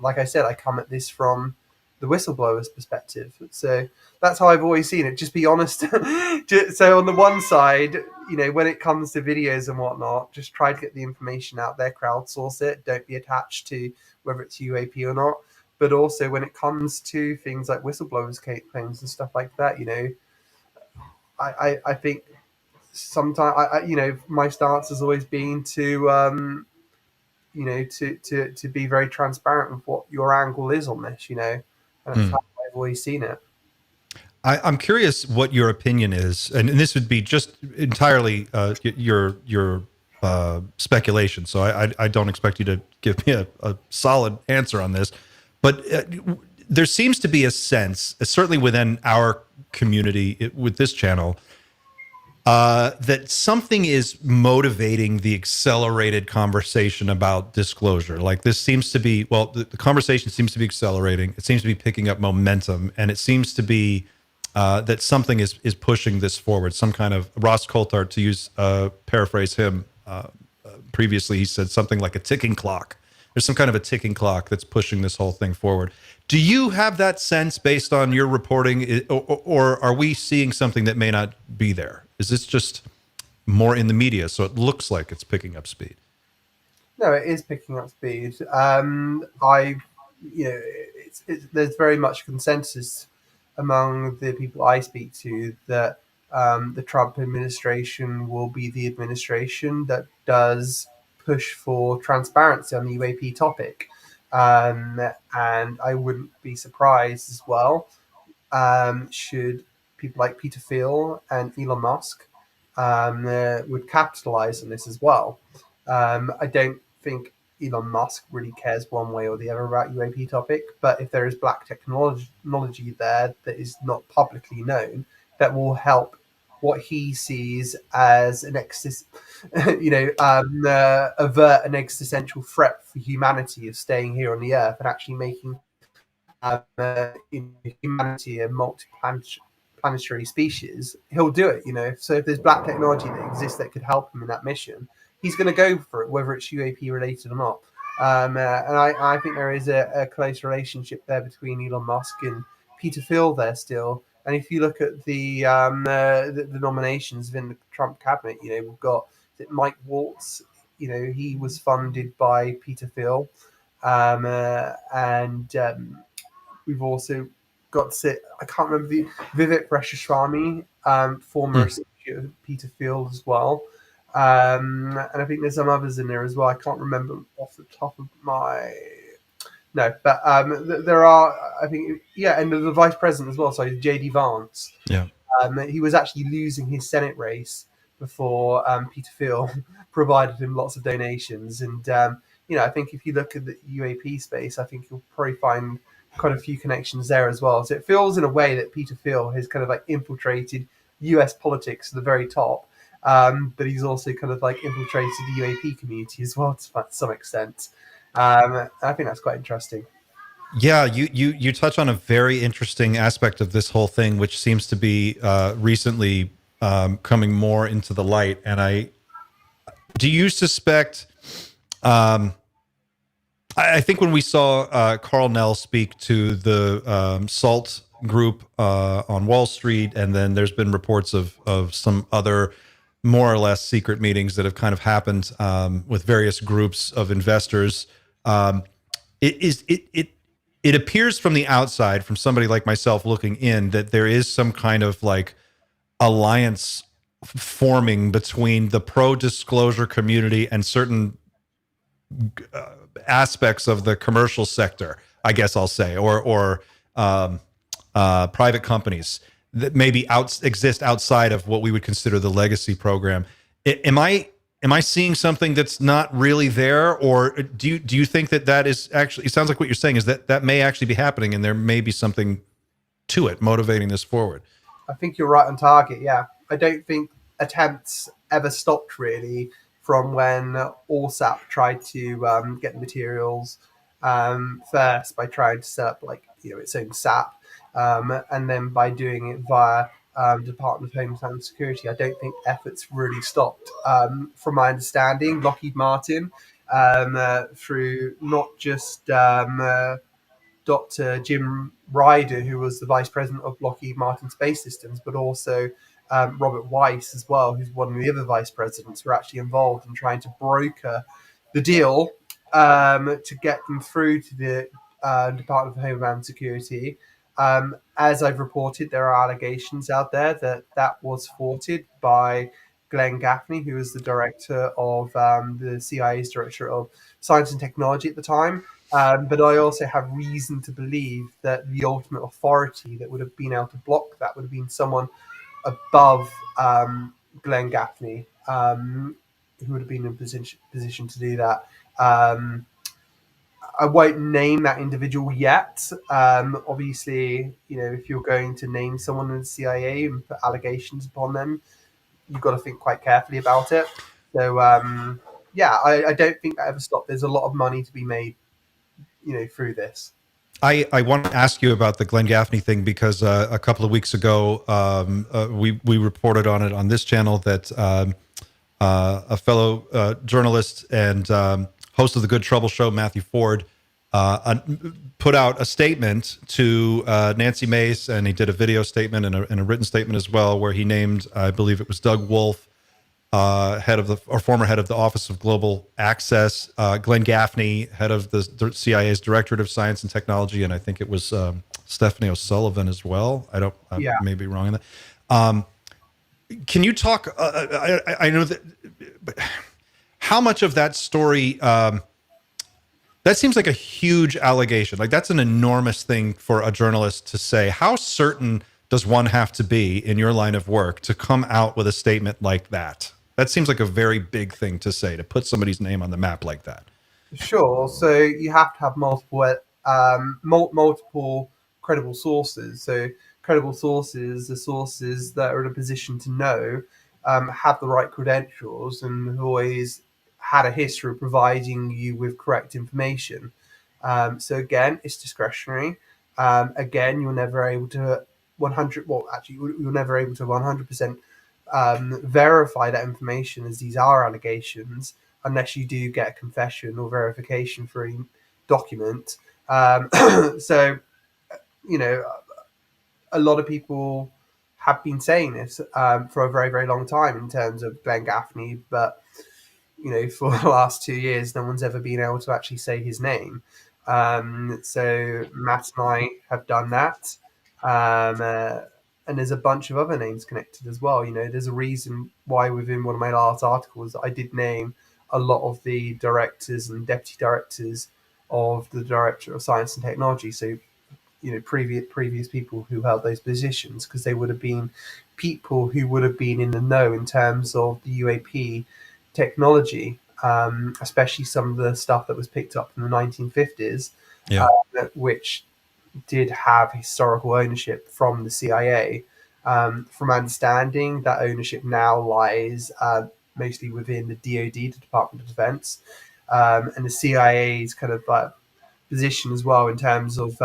Like I said, I come at this from the whistleblower's perspective. So that's how I've always seen it. Just be honest. So on the one side, when it comes to videos and whatnot, just try to get the information out there, crowdsource it. Don't be attached to whether it's UAP or not. But also when it comes to things like whistleblowers claims and stuff like that, I think sometimes my stance has always been to to be very transparent with what your angle is on this, and that's how I've always seen it. I'm curious what your opinion is, and this would be just entirely your speculation. So I don't expect you to give me a solid answer on this, but there seems to be a sense, certainly within our community with this channel, that something is motivating the accelerated conversation about disclosure. Like this seems to be, the conversation seems to be accelerating. It seems to be picking up momentum, and it seems to be that something is pushing this forward. Some kind of Ross Coulthard, to use paraphrase him previously, he said something like a ticking clock. There's some kind of a ticking clock that's pushing this whole thing forward. Do you have that sense based on your reporting, or are we seeing something that may not be there? Is this just more in the media, so it looks like it's picking up speed? No, it is picking up speed. There's very much consensus among the people I speak to that the Trump administration will be the administration that does push for transparency on the UAP topic. And I wouldn't be surprised as well should people like Peter Thiel and Elon Musk would capitalize on this as well. I don't think Elon Musk really cares one way or the other about UAP topic, but if there is black technology there that is not publicly known, that will help what he sees as an avert an existential threat for humanity of staying here on the Earth and actually making humanity a multi-planetary species, he'll do it. So if there's black technology that exists that could help him in that mission, he's going to go for it, whether it's UAP related or not. And I think there is a close relationship there between Elon Musk and Peter Thiel there still. And if you look at the nominations within the Trump cabinet, we've got Mike Waltz. He was funded by Peter Thiel, and we've also got I can't remember Vivek Ramaswamy, former associate of Peter Thiel as well. And I think there's some others in there as well. I can't remember off the top of my... No, but there are, I think, and the vice president as well, so J.D. Vance. Yeah. He was actually losing his Senate race before Peter Thiel provided him lots of donations. And, I think if you look at the UAP space, I think you'll probably find quite a few connections there as well. So it feels in a way that Peter Thiel has kind of like infiltrated US politics to the very top. but he's also kind of like infiltrated the UAP community as well to some extent. I think that's quite interesting. Yeah, you touch on a very interesting aspect of this whole thing, which seems to be recently coming more into the light. And do you suspect? I think when we saw Carl Nell speak to the SALT group on Wall Street, and then there's been reports of some other more or less secret meetings that have kind of happened with various groups of investors. It appears from the outside, from somebody like myself looking in, that there is some kind of like alliance forming between the pro-disclosure community and certain aspects of the commercial sector, I guess I'll say, or private companies that maybe exist outside of what we would consider the legacy program. Am I seeing something that's not really there, or do you think that is actually? It sounds like what you're saying is that may actually be happening, and there may be something to it motivating this forward. I think you're right on target. Yeah, I don't think attempts ever stopped really from when Allsap tried to get the materials first by trying to set up its own SAP, and then by doing it via Department of Homeland Security. I don't think efforts really stopped. From my understanding, Lockheed Martin, through not just Dr. Jim Ryder, who was the vice president of Lockheed Martin Space Systems, but also Robert Weiss as well, who's one of the other vice presidents, were actually involved in trying to broker the deal to get them through to the Department of Homeland Security. As I've reported, there are allegations out there that was thwarted by Glenn Gaffney, who was the director of the CIA's director of science and technology at the time. But I also have reason to believe that the ultimate authority that would have been able to block that would have been someone above Glenn Gaffney, who would have been in a position to do that. I won't name that individual yet. Obviously, if you're going to name someone in the CIA and put allegations upon them, you've got to think quite carefully about it. So, I don't think that ever stopped. There's a lot of money to be made through this. I want to ask you about the Glenn Gaffney thing because a couple of weeks ago we reported on it on this channel that a fellow journalist and host of the Good Trouble Show, Matthew Ford, put out a statement to Nancy Mace, and he did a video statement and a written statement as well, where he named, I believe it was Doug Wolf, former head of the Office of Global Access, Glenn Gaffney, head of the CIA's Directorate of Science and Technology, and I think it was Stephanie O'Sullivan as well. I may be wrong in that. Can you talk? I know that. But how much of that story? That seems like a huge allegation. Like that's an enormous thing for a journalist to say. How certain does one have to be in your line of work to come out with a statement like that? That seems like a very big thing to say, to put somebody's name on the map like that. Sure. So you have to have multiple credible sources. So credible sources are sources that are in a position to know, have the right credentials, and who always had a history of providing you with correct information. So again, it's discretionary. Again, you're never able to 100% verify that information, as these are allegations, unless you do get a confession or verification for a document. So, a lot of people have been saying this for a very, very long time in terms of Glenn Gaffney, but for the last 2 years, no one's ever been able to actually say his name. So Matt and I have done that. And there's a bunch of other names connected as well. There's a reason why within one of my last articles, I did name a lot of the directors and deputy directors of the Directorate of Science and Technology. So, previous people who held those positions, because they would have been people who would have been in the know in terms of the UAP technology, especially some of the stuff that was picked up in the 1950s, which did have historical ownership from the CIA. From my understanding, that ownership now lies mostly within the DoD, the Department of Defense, and the CIA's kind of position as well in terms of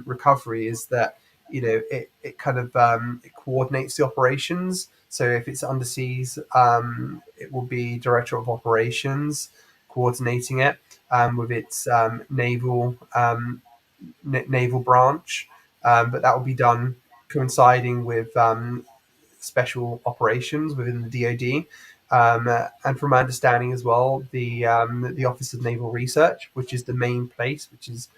recovery is that it kind of it coordinates the operations. So if it's underseas, it will be director of operations coordinating it with its naval branch, but that will be done coinciding with special operations within the DoD. And from my understanding as well, the Office of Naval Research, which is the main place, which is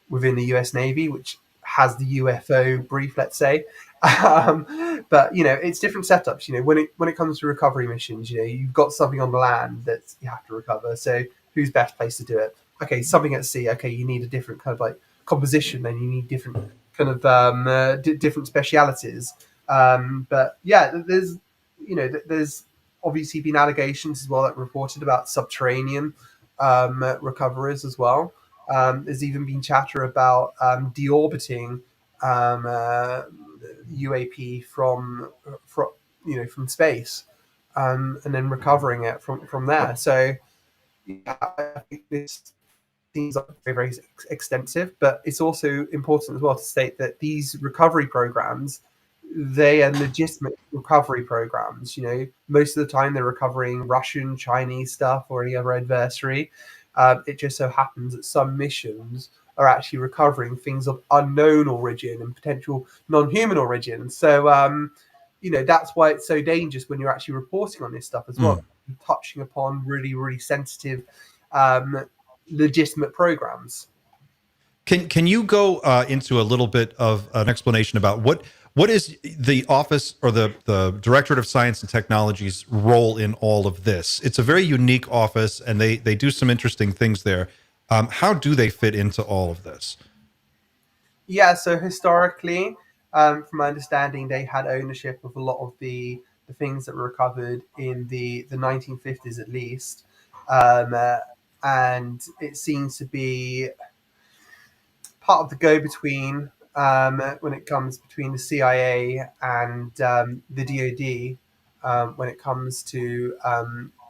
within the US Navy, which has the UFO brief, let's say. But it's different setups. When it comes to recovery missions, you've got something on the land that you have to recover. So who's best placed to do it? Okay, something at sea. Okay, you need a different kind of like composition, and you need different kind of different specialities. But yeah, there's obviously been allegations as well that reported about subterranean recoveries as well. There's even been chatter about deorbiting UAP from space, and then recovering it from there. So yeah, I think this seems like very, very extensive, but it's also important as well to state that these recovery programs, they are legitimate recovery programs. Most of the time they're recovering Russian, Chinese stuff or any other adversary. It just so happens that some missions are actually recovering things of unknown origin and potential non-human origin. So, that's why it's so dangerous when you're actually reporting on this stuff as well. Touching upon really, really sensitive, legitimate programs. Can you go into a little bit of an explanation about what is the office or the Directorate of Science and Technology's role in all of this? It's a very unique office, and they do some interesting things there. How do they fit into all of this? Yeah, so historically, from my understanding, they had ownership of a lot of the things that were recovered in the 1950s at least. And it seems to be part of the go-between when it comes between the CIA and the DoD when it comes to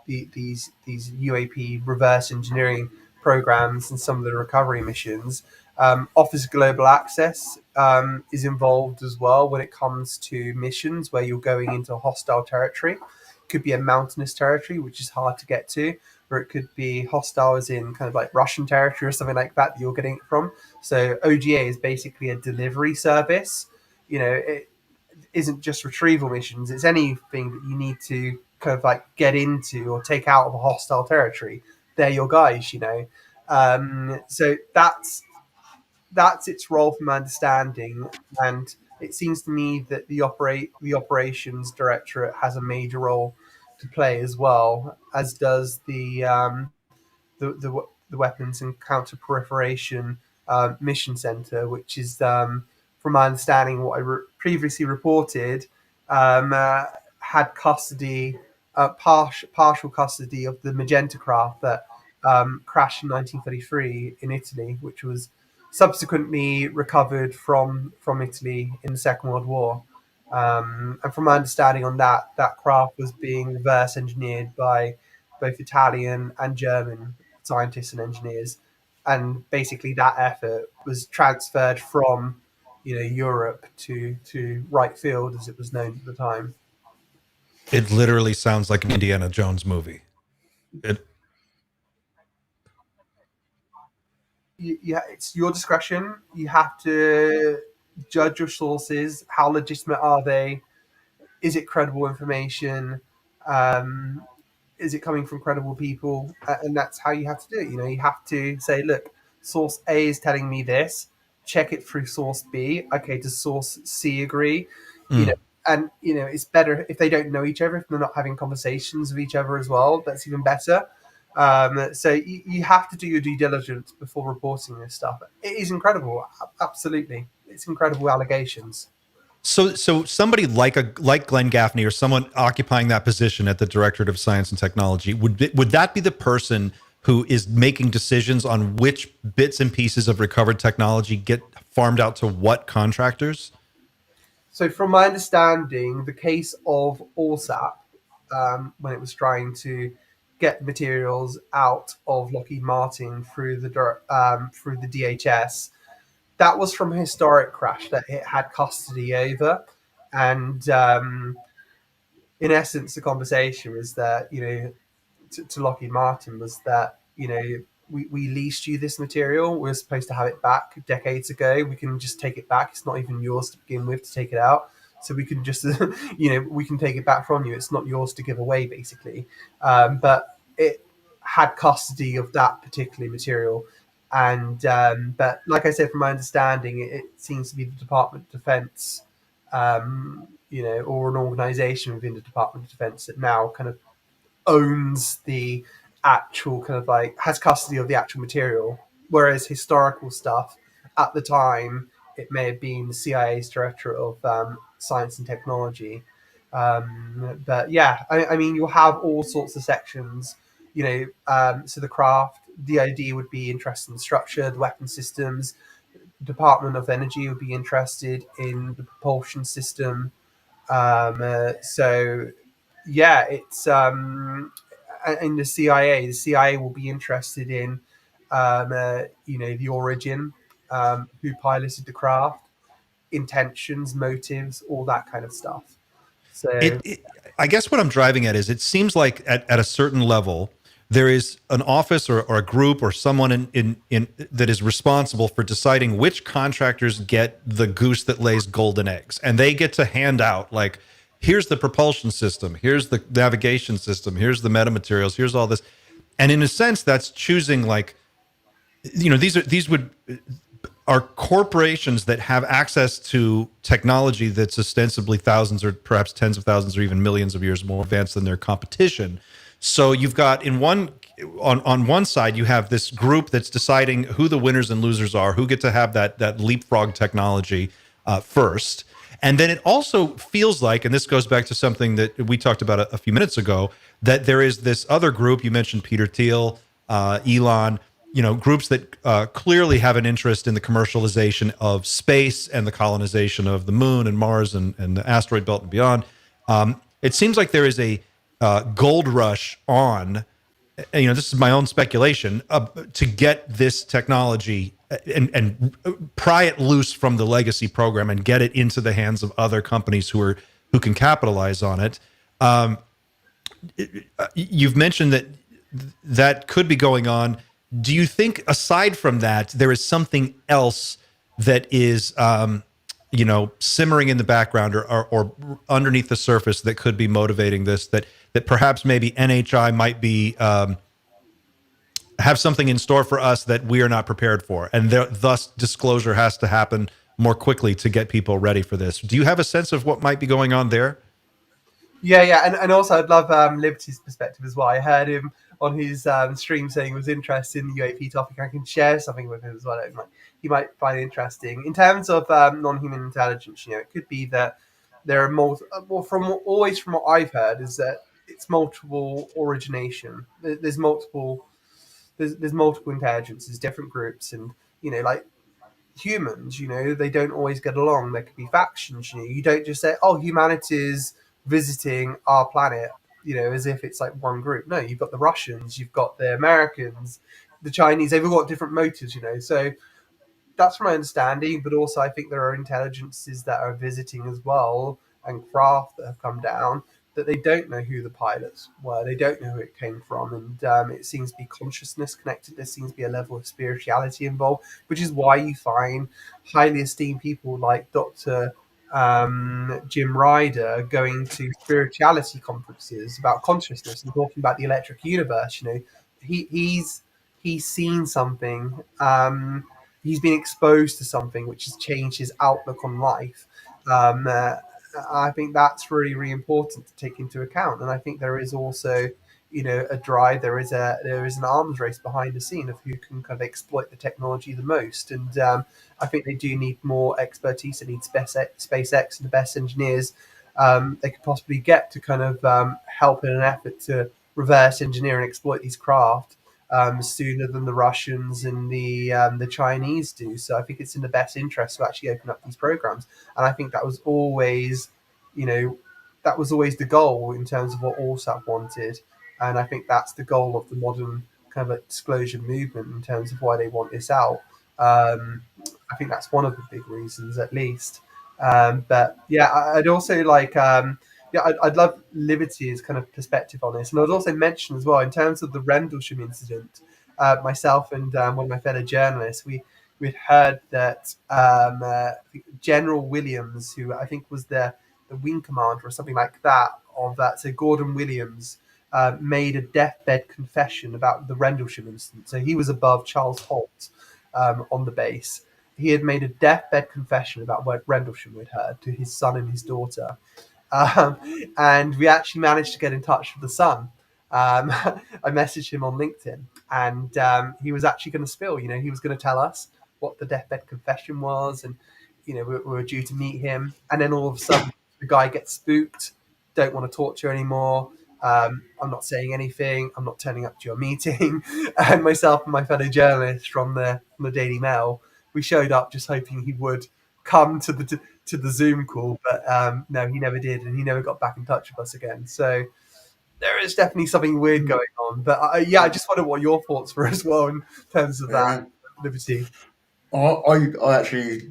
these UAP reverse engineering programs and some of the recovery missions. Office of Global Access is involved as well when it comes to missions where you're going into a hostile territory. It could be a mountainous territory, which is hard to get to, or it could be hostiles in kind of like Russian territory or something like that you're getting it from. So OGA is basically a delivery service. It isn't just retrieval missions. It's anything that you need to kind of like get into or take out of a hostile territory. They're your guys, So that's its role from my understanding. And it seems to me that the operations directorate has a major role to play as well, as does the weapons and counter proliferation mission center, which is from my understanding what I previously reported, had custody, partial custody of the Magenta craft that crashed in 1933 in Italy, which was subsequently recovered from Italy in the Second World War. And from my understanding on that craft was being reverse engineered by both Italian and German scientists and engineers. And basically that effort was transferred from Europe to Wright Field, as it was known at the time. It literally sounds like an Indiana Jones movie. Yeah, it's your discretion. You have to judge your sources. How legitimate are they? Is it credible information? Is it coming from credible people? And that's how you have to do it. You have to say, look, source A is telling me this. Check it through source B. Okay, does source C agree? And it's better if they don't know each other, if they're not having conversations with each other as well. That's even better. So you have to do your due diligence before reporting this stuff. It is incredible, absolutely. It's incredible allegations. So somebody like Glenn Gaffney or someone occupying that position at the Directorate of Science and Technology, would that be the person who is making decisions on which bits and pieces of recovered technology get farmed out to what contractors? So, from my understanding, the case of Allsap, when it was trying to get materials out of Lockheed Martin through the DHS, that was from a historic crash that it had custody over, and in essence, the conversation was that to Lockheed Martin was that we leased you this material. We're supposed to have it back decades ago. We can just take it back. It's not even yours to begin with to take it out. So we can just we can take it back from you. It's not yours to give away, basically. But it had custody of that particular material. And but like I said, from my understanding, it seems to be the Department of Defense, or an organization within the Department of Defense that now kind of owns the actual kind of has custody of the actual material, whereas historical stuff at the time it may have been the CIA's Directorate of Science and Technology. But yeah, I mean, you'll have all sorts of sections. So the craft, DoD would be interested in the structure, the weapon systems. Department of Energy would be interested in the propulsion system. So yeah, it's in the CIA. The CIA will be interested in the origin, who piloted the craft, intentions, motives, all that kind of stuff. So I guess what I'm driving at is it seems like at a certain level there is an office or a group or someone in that is responsible for deciding which contractors get the goose that lays golden eggs, and they get to hand out like, here's the propulsion system, here's the navigation system, here's the metamaterials, here's all this. And in a sense, that's choosing like, these are corporations that have access to technology that's ostensibly thousands or perhaps tens of thousands or even millions of years more advanced than their competition. So you've got on one side, you have this group that's deciding who the winners and losers are, who get to have that leapfrog technology first. And then it also feels like, and this goes back to something that we talked about a few minutes ago, that there is this other group. You mentioned Peter Thiel, Elon, groups that clearly have an interest in the commercialization of space and the colonization of the moon and Mars and the asteroid belt and beyond. It seems like there is a gold rush on, this is my own speculation, to get this technology and pry it loose from the legacy program and get it into the hands of other companies who can capitalize on it. You've mentioned that could be going on. Do you think, aside from that, there is something else that is, simmering in the background or underneath the surface that could be motivating this? That perhaps maybe NHI might be have something in store for us that we are not prepared for, and thus disclosure has to happen more quickly to get people ready for this. Do you have a sense of what might be going on there? Yeah, and also I'd love Liberty's perspective as well. I heard him on his stream saying he was interested in the UAP topic. I can share something with him as well. He might find it interesting. In terms of non-human intelligence, it could be that there are multiple. From what I've heard is that it's multiple origination. There's multiple intelligences, different groups, and like humans, they don't always get along. There could be factions. You don't just say, "Oh, humanity's visiting our planet," as if it's like one group. No, you've got the Russians, you've got the Americans, the Chinese. They've all got different motives, So that's my understanding. But also, I think there are intelligences that are visiting as well, and craft that have come down that they don't know who the pilots were. They don't know who it came from, and it seems to be consciousness connected. There seems to be a level of spirituality involved, which is why you find highly esteemed people like Dr. Jim Ryder going to spirituality conferences about consciousness and talking about the electric universe. He's seen something. He's been exposed to something which has changed his outlook on life. I think that's really, really important to take into account. And I think there is also, a drive. There is an arms race behind the scene of who can kind of exploit the technology the most. And I think they do need more expertise. They need SpaceX and the best engineers they could possibly get to kind of help in an effort to reverse engineer and exploit these craft. sooner than the Russians and the Chinese do. So I think it's in the best interest to actually open up these programs. And I think that was always, that was always the goal in terms of what ORSAP wanted. And I think that's the goal of the modern kind of disclosure movement in terms of why they want this out. I think that's one of the big reasons, at least. But yeah, I'd also like, I'd love Liberty's kind of perspective on this. And I'd also mention as well, in terms of the Rendlesham incident, myself and one of my fellow journalists, we'd heard that General Williams, who I think was the wing commander or something like that of that, so Gordon Williams, made a deathbed confession about the Rendlesham incident. So he was above Charles Holt on the base. He had made a deathbed confession about what Rendlesham had heard to his son and his daughter. Um, and we actually managed to get in touch with the son. I messaged him on LinkedIn, and he was actually going to spill. He was going to tell us what the deathbed confession was, and we were due to meet him. And then all of a sudden, the guy gets spooked. Don't want to talk to you anymore. I'm not saying anything. I'm not turning up to your meeting. And myself and my fellow journalist from the Daily Mail, we showed up just hoping he would come to the Zoom call, but no, he never did, and he never got back in touch with us again. So there is definitely something weird going on. But I just wonder what your thoughts were as well in terms of that, Liberty. I actually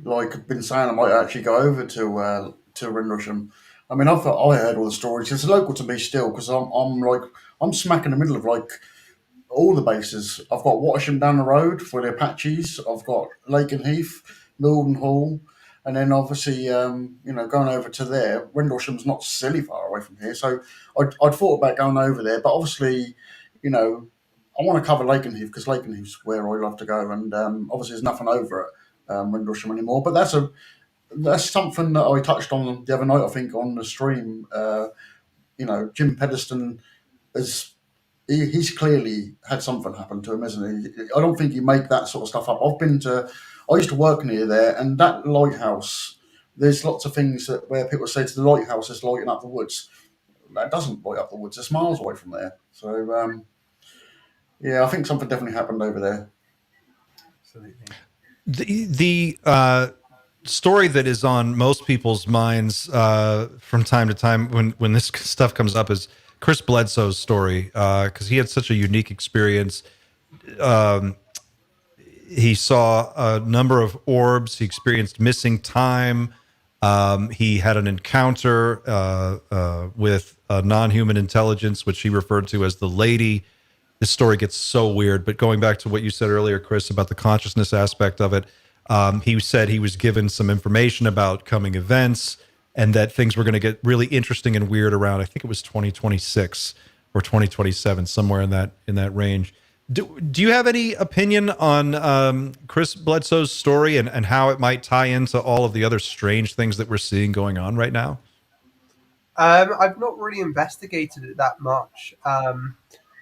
been saying I might actually go over to Rendlesham. I mean, I heard all the stories. It's local to me still because I'm smack in the middle of all the bases. I've got Watersham down the road for the Apaches. I've got Lakenheath, Mildenhall, and then obviously going over to there. Rendlesham's not silly far away from here, so I'd thought about going over there, but obviously, I want to cover Lakenheath because Lakenheath's where I love to go, and obviously there's nothing over at Rendlesham anymore. But that's something that I touched on the other night, I think, on the stream. Jim Pedeston is he's clearly had something happen to him, hasn't he? I don't think you make that sort of stuff up. I used to work near there, and that lighthouse. There's lots of things where people say to the lighthouse is lighting up the woods. That doesn't light up the woods. It's miles away from there. So. Yeah, I think something definitely happened over there. Absolutely. The story that is on most people's minds from time to time when this stuff comes up is Chris Bledsoe's story, because he had such a unique experience. He saw a number of orbs. He experienced missing time. He had an encounter with a non-human intelligence, which he referred to as the Lady. This story gets so weird, but going back to what you said earlier, Chris, about the consciousness aspect of it, he said he was given some information about coming events and that things were going to get really interesting and weird around, I think it was 2026 or 2027, somewhere in that range. Do you have any opinion on Chris Bledsoe's story and how it might tie into all of the other strange things that we're seeing going on right now? I've not really investigated it that much.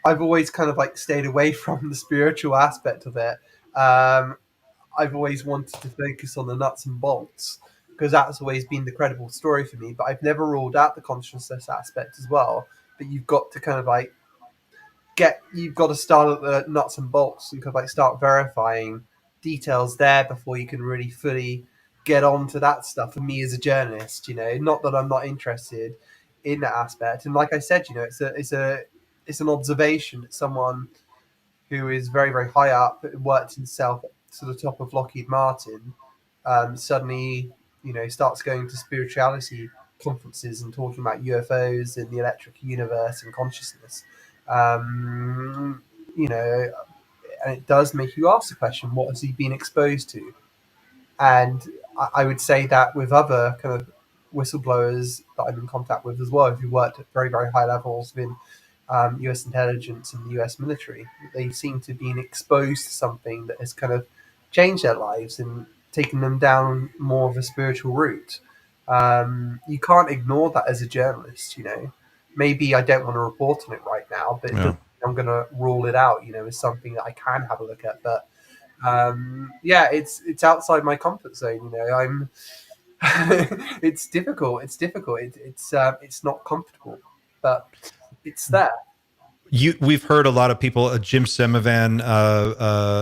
I've always kind of stayed away from the spiritual aspect of it. I've always wanted to focus on the nuts and bolts because that's always been the credible story for me. But I've never ruled out the consciousness aspect as well. But you've got to kind of you've got to start at the nuts and bolts and kind of start verifying details there before you can really fully get on to that stuff. For me as a journalist, not that I'm not interested in that aspect. And like I said, it's an observation that someone who is very, very high up, worked himself to the top of Lockheed Martin, suddenly, starts going to spirituality conferences and talking about UFOs and the electric universe and consciousness. And it does make you ask the question, what has he been exposed to? And I would say that with other kind of whistleblowers that I'm in contact with as well, who worked at very, very high levels within US intelligence and the US military, they seem to be exposed to something that has kind of changed their lives and taken them down more of a spiritual route. You can't ignore that as a journalist, Maybe I don't want to report on it right now, but I'm going to rule it out, as something that I can have a look at. But it's outside my comfort zone. I'm. It's difficult. It's not comfortable, but it's there. we've heard a lot of people. Jim Semivan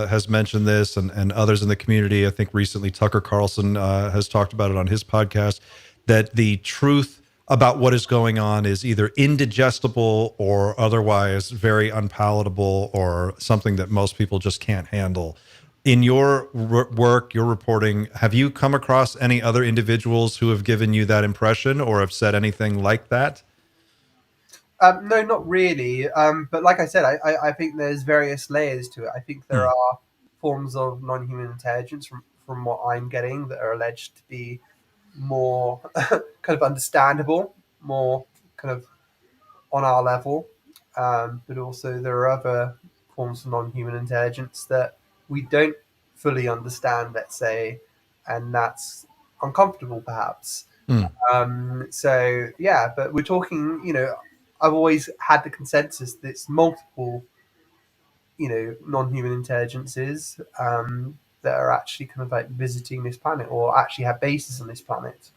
has mentioned this, and others in the community. I think recently Tucker Carlson has talked about it on his podcast. That the truth about what is going on is either indigestible or otherwise very unpalatable, or something that most people just can't handle. In your work, your reporting, have you come across any other individuals who have given you that impression or have said anything like that? No, not really. But like I said, I think there's various layers to it. I think there are forms of non-human intelligence from what I'm getting that are alleged to be more kind of understandable, more kind of on our level. But also there are other forms of non-human intelligence that we don't fully understand, let's say, and that's uncomfortable perhaps. So yeah, but we're talking, I've always had the consensus that it's multiple, non-human intelligences that are actually kind of like visiting this planet or actually have bases on this planet.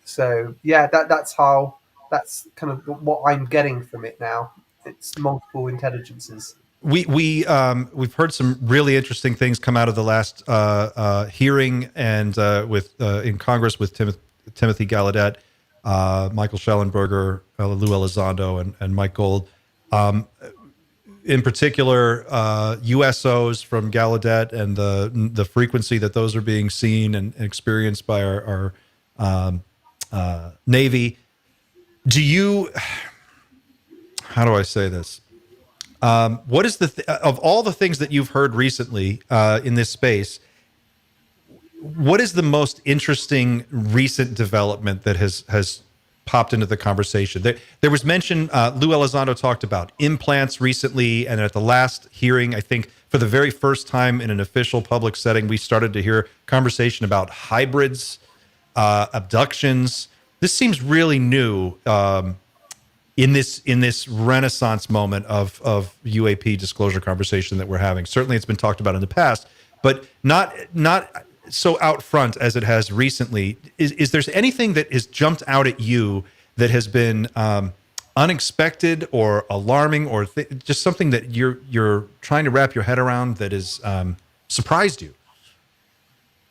So yeah, that's kind of what I'm getting from it now. It's multiple intelligences. We've heard some really interesting things come out of the last hearing and with in Congress with Timothy Gallaudet, Michael Schellenberger, Lou Elizondo, and Mike Gold. In particular, USOs from Gallaudet and the frequency that those are being seen and experienced by our Navy. Do you? How do I say this? What is of all the things that you've heard recently in this space? What is the most interesting recent development that has popped into the conversation? There was mention. Lou Elizondo talked about implants recently, and at the last hearing, I think for the very first time in an official public setting, we started to hear conversation about hybrids, abductions. This seems really new. In this renaissance moment of UAP disclosure conversation that we're having. Certainly it's been talked about in the past, but not so out front as it has recently. Is there anything that has jumped out at you that has been unexpected or alarming, or just something that you're trying to wrap your head around that has surprised you?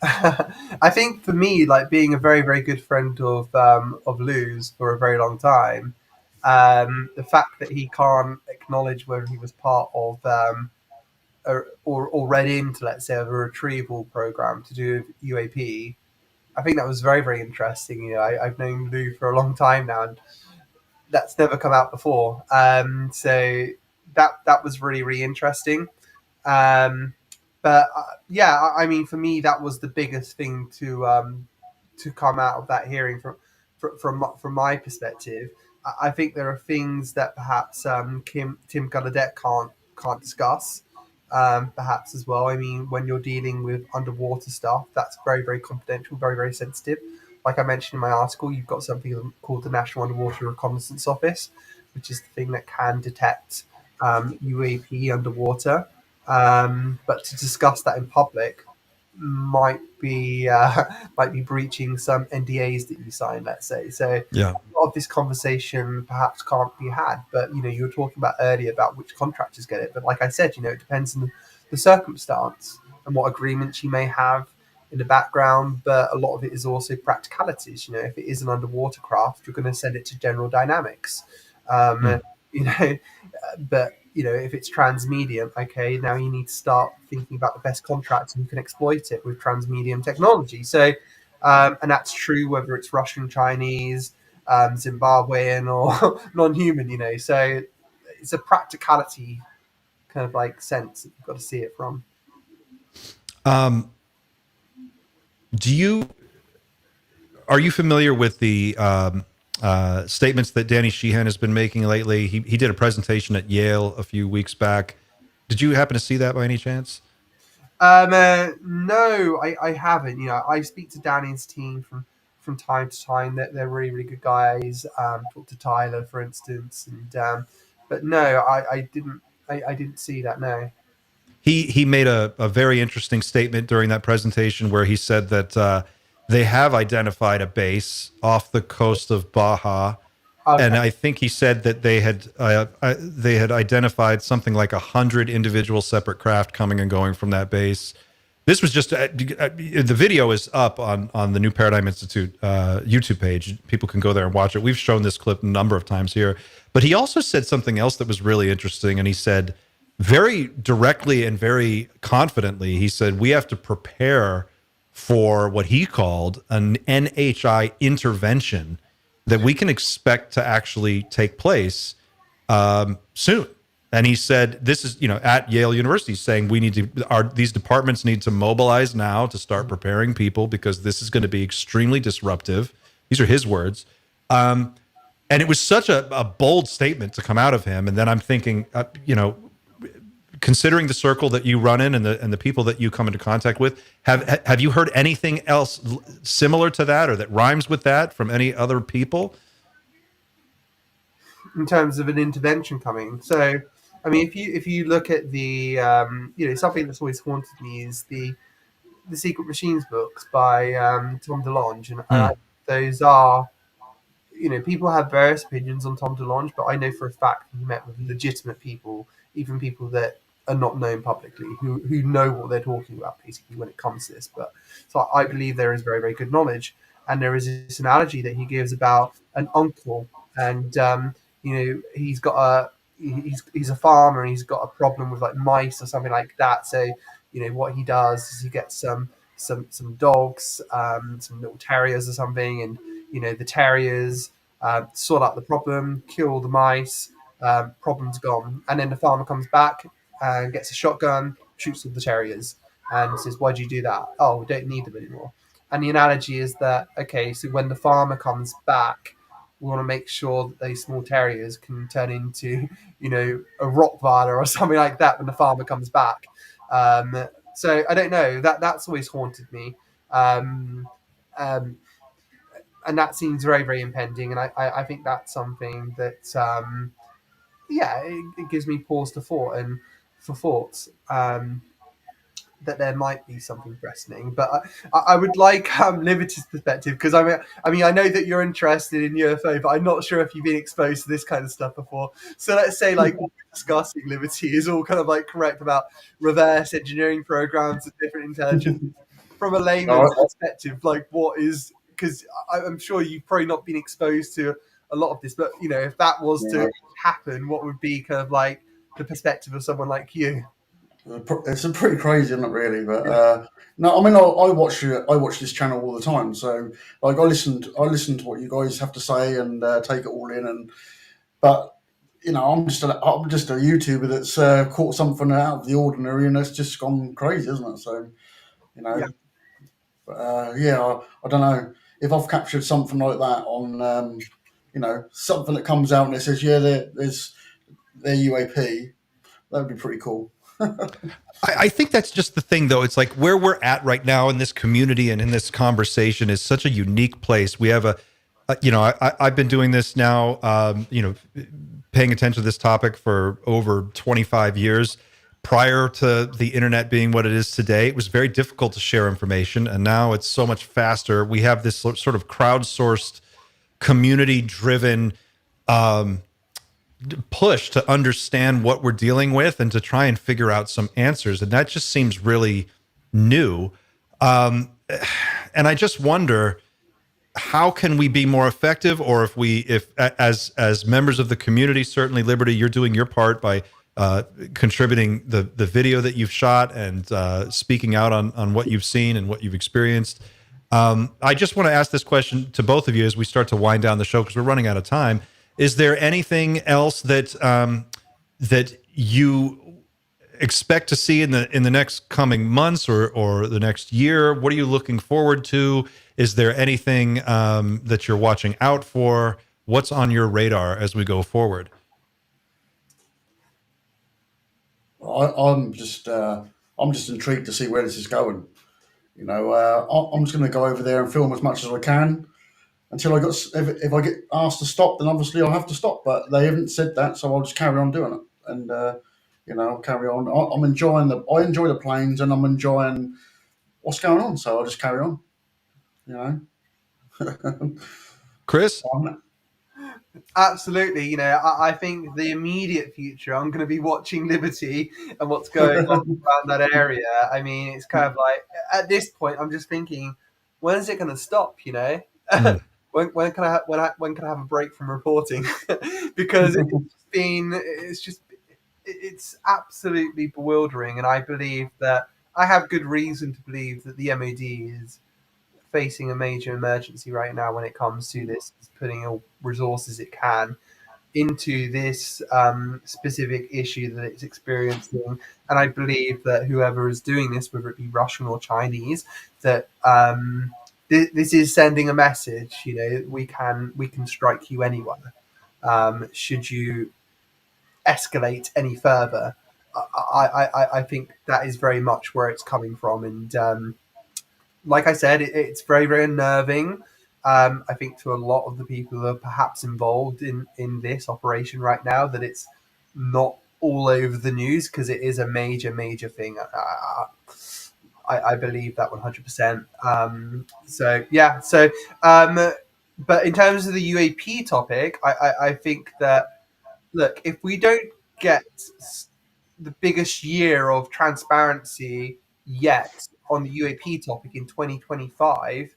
I think for me, like being a very, very good friend of Lou's for a very long time, the fact that he can't acknowledge whether he was part of or read into, let's say, a retrieval program to do with UAP, I think that was very, very interesting. I've known Lou for a long time now, and that's never come out before. So that was really, really interesting. But yeah, I mean, for me, that was the biggest thing to come out of that hearing from my perspective. I think there are things that perhaps Tim Gallaudet can't discuss, perhaps as well. I mean, when you're dealing with underwater stuff, that's very, very confidential, very, very sensitive. Like I mentioned in my article, you've got something called the National Underwater Reconnaissance Office, which is the thing that can detect UAP underwater. But to discuss that in public might be breaching some NDAs that you sign, let's say. So Yeah. a lot of this conversation perhaps can't be had. But you were talking about earlier about which contractors get it. But like I said, it depends on the circumstance and what agreements you may have in the background. But a lot of it is also practicalities. If it is an underwater craft, you're going to send it to General Dynamics. But if it's transmedium, okay, now you need to start thinking about the best contracts and who can exploit it with transmedium technology. So, and that's true whether it's Russian, Chinese, Zimbabwean, or non-human. So it's a practicality kind of like sense that you've got to see it from. Are you familiar with the statements that Danny Sheehan has been making lately? He did a presentation at Yale a few weeks back. Did you happen to see that by any chance? No, I haven't. I speak to Danny's team from time to time. They're really, really good guys. Talk to Tyler, for instance, and but no, I didn't see that. No. He made a very interesting statement during that presentation where he said that they have identified a base off the coast of Baja Okay. And I think he said that they had identified something like 100 individual separate craft coming and going from that base. This was just the video is up on the New Paradigm Institute YouTube page. People can go there and watch it. We've shown this clip a number of times here. But he also said something else that was really interesting. And he said very directly and very confidently, he said, we have to prepare for what he called an NHI intervention that we can expect to actually take place soon. And he said, this is, at Yale University, saying we need to, these departments need to mobilize now to start preparing people because this is going to be extremely disruptive. These are his words. And it was such a bold statement to come out of him. And then I'm thinking, considering the circle that you run in and the people that you come into contact with, have you heard anything else similar to that or that rhymes with that from any other people? In terms of an intervention coming. So, I mean, if you look at the, something that's always haunted me is the Secret Machines books by Tom DeLonge. And those are, people have various opinions on Tom DeLonge, but I know for a fact he met with legitimate people, even people that are not known publicly, who know what they're talking about, basically, when it comes to this. But so I believe there is very, very good knowledge. And there is this analogy that he gives about an uncle, and he's got he's a farmer and he's got a problem with like mice or something like that. So what he does is he gets some dogs, some little terriers or something, and the terriers sort out the problem, kill the mice, problem's gone. And then the farmer comes back and gets a shotgun, shoots all the terriers, and says, "Why'd you do that?" "Oh, we don't need them anymore." And the analogy is that, okay, so when the farmer comes back, we want to make sure that those small terriers can turn into, a Rottweiler or something like that when the farmer comes back. So I don't know, that's always haunted me. And that seems very, very impending. And I think that's something that, it gives me pause for thoughts. That there might be something threatening, but I would like Liberty's perspective, because I mean I know that you're interested in UFO, but I'm not sure if you've been exposed to this kind of stuff before. So let's say like what we're discussing, Liberty, is all kind of like correct about reverse engineering programs and different intelligence. From a layman's perspective, like what is, because I'm sure you've probably not been exposed to a lot of this, but if that was to happen, what would be kind of like the perspective of someone like you? It's a pretty crazy, isn't it, really? But no, I mean, I watch this channel all the time. So, like, I listen to what you guys have to say and take it all in. But I'm just a YouTuber that's caught something out of the ordinary, and it's just gone crazy, isn't it? So, Yeah. But, I don't know if I've captured something like that on, something that comes out and it says, yeah, they're UAP. That would be pretty cool. I think that's just the thing, though. It's like where we're at right now in this community and in this conversation is such a unique place. We have I've been doing this now, paying attention to this topic for over 25 years. Prior to the internet being what it is today, it was very difficult to share information, and now it's so much faster. We have this sort of crowdsourced, community-driven push to understand what we're dealing with and to try and figure out some answers, and that just seems really new. And I just wonder, how can we be more effective, or if as members of the community, certainly Liberty, you're doing your part by contributing the video that you've shot and speaking out on what you've seen and what you've experienced. I just want to ask this question to both of you as we start to wind down the show, because we're running out of time. Is there anything else that that you expect to see in the next coming months or the next year? What are you looking forward to? Is there anything that you're watching out for? What's on your radar as we go forward? I'm just intrigued to see where this is going. I'm just going to go over there and film as much as I can until if I get asked to stop, then obviously I'll have to stop. But they haven't said that, so I'll just carry on doing it, and I'll carry on. I enjoy the planes, and I'm enjoying what's going on, so I'll just carry on. Chris? Absolutely. You know, I think the immediate future, I'm going to be watching Liberty and what's going on around that area. I mean, it's kind of like, at this point, I'm just thinking, when is it going to stop? You know, Mm. when can when can I have a break from reporting? Because it's absolutely bewildering, and I believe that I have good reason to believe that the MOD is facing a major emergency right now when it comes to this. It's putting all resources it can into this specific issue that it's experiencing. And I believe that whoever is doing this, whether it be Russian or Chinese, that this is sending a message. You know, we can strike you anywhere. Should you escalate any further? I think that is very much where it's coming from, and like I said, it's very, very unnerving. I think to a lot of the people who are perhaps involved in this operation right now, that it's not all over the news because it is a major, major thing. I believe that 100%. So yeah. So, but in terms of the UAP topic, I think that, look, if we don't get the biggest year of transparency yet on the UAP topic in 2025,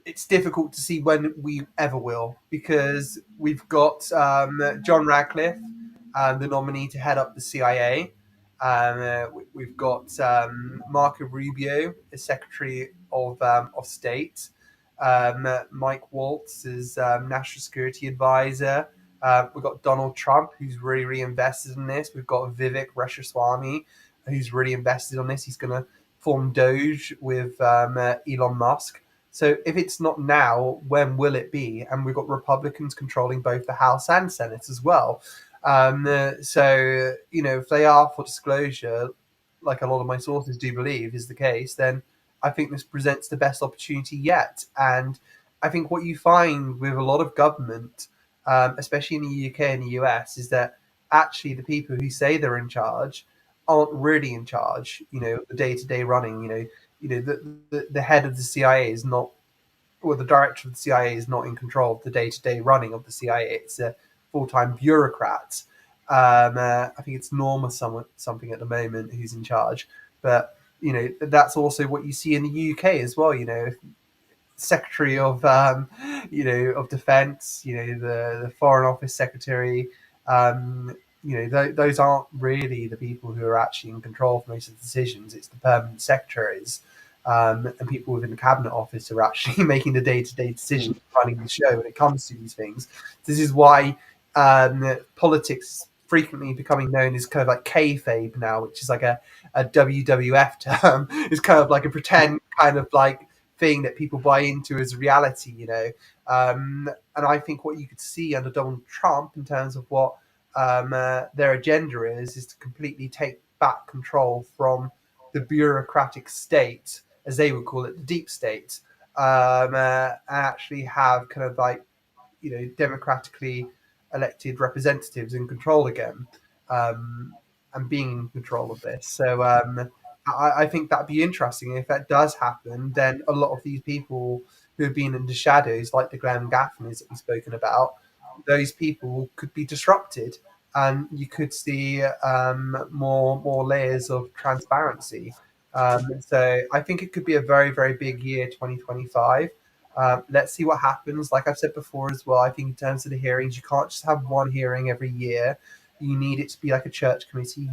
it's difficult to see when we ever will, because we've got John Radcliffe, the nominee to head up the CIA. We've got Marco Rubio, as Secretary of State. Mike Waltz is National Security Advisor. We've got Donald Trump, who's really, really invested in this. We've got Vivek Ramaswamy, who's really invested on this. He's going to form Doge with Elon Musk. So if it's not now, when will it be? And we've got Republicans controlling both the House and Senate as well. So, you know, if they are for disclosure, like a lot of my sources do believe is the case, then I think this presents the best opportunity yet. And I think what you find with a lot of government, especially in the UK and the US, is that actually the people who say they're in charge aren't really in charge. You know, the day-to-day running. The head of the CIA is not, or the director of the CIA is not in control of the day-to-day running of the CIA. It's a full-time bureaucrat. I think it's Norma something at the moment who's in charge, but you know that's also what you see in the UK as well. You know, Secretary of of Defence, you know, the Foreign Office Secretary. Those aren't really the people who are actually in control for most of the decisions. It's the permanent secretaries and people within the cabinet office who are actually making the day-to-day decisions, running the show when it comes to these things. This is why politics frequently becoming known as kind of like kayfabe now, which is like a WWF term. It's kind of like a pretend kind of like thing that people buy into as reality, you know. And I think what you could see under Donald Trump in terms of what their agenda is to completely take back control from the bureaucratic state, as they would call it, the deep state, and actually have kind of like, you know, democratically elected representatives in control again, and being in control of this. So I think that'd be interesting. If that does happen, then a lot of these people who have been in the shadows, like the Glenn Gaffneys that we've spoken about, those people could be disrupted, and you could see more layers of transparency. So I think it could be a very, very big year, 2025. Let's see what happens. Like I've said before as well, I think in terms of the hearings, you can't just have one hearing every year. You need it to be like a church committee.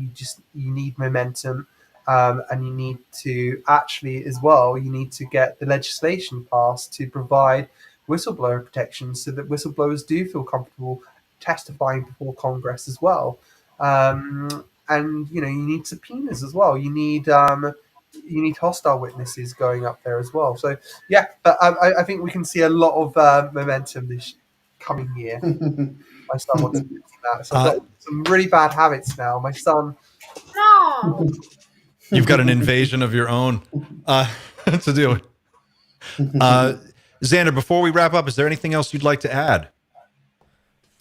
You need momentum, and you need to actually as well. You need to get the legislation passed to provide whistleblower protection, so that whistleblowers do feel comfortable testifying before Congress as well. And you know, you need subpoenas as well. You need hostile witnesses going up there as well. So yeah, but I think we can see a lot of momentum this coming year. My son wants to do that, so I've got some really bad habits now. My son. No. You've got an invasion of your own to deal with. Xander, before we wrap up, is there anything else you'd like to add?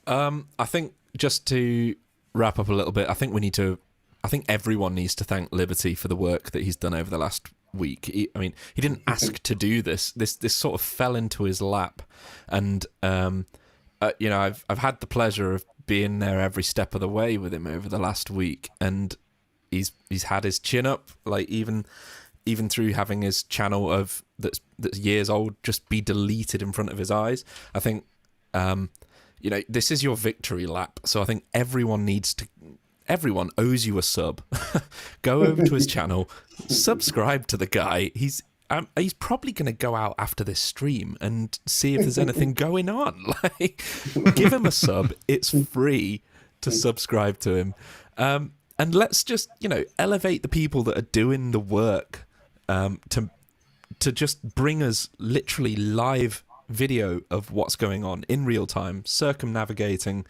I think just to wrap up a little bit, I think everyone needs to thank Liberty for the work that he's done over the last week. He didn't ask to do this. This sort of fell into his lap, and you know, I've had the pleasure of being there every step of the way with him over the last week, and he's had his chin up, like even through having his channel that's years old just be deleted in front of his eyes. I think, you know, this is your victory lap. So I think everyone owes you a sub. Go over to his channel, subscribe to the guy. He's probably going to go out after this stream and see if there's anything going on. Like, give him a sub. It's free to subscribe to him. And let's just, you know, elevate the people that are doing the work to just bring us literally live video of what's going on in real time, circumnavigating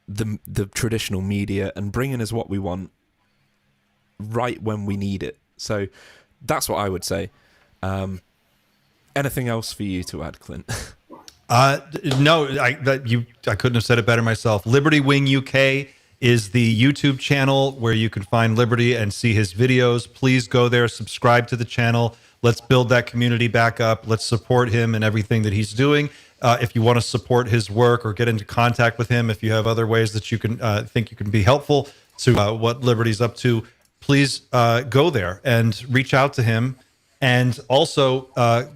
the traditional media and bringing us what we want right when we need it. So that's what I would say. Anything else for you to add, Clint? No, I couldn't have said it better myself. Liberty Wing UK is the YouTube channel where you can find Liberty and see his videos. Please go there, subscribe to the channel. Let's build that community back up. Let's support him and everything that he's doing. If you want to support his work or get into contact with him, if you have other ways that you can think you can be helpful to what Liberty's up to, please go there and reach out to him. And also,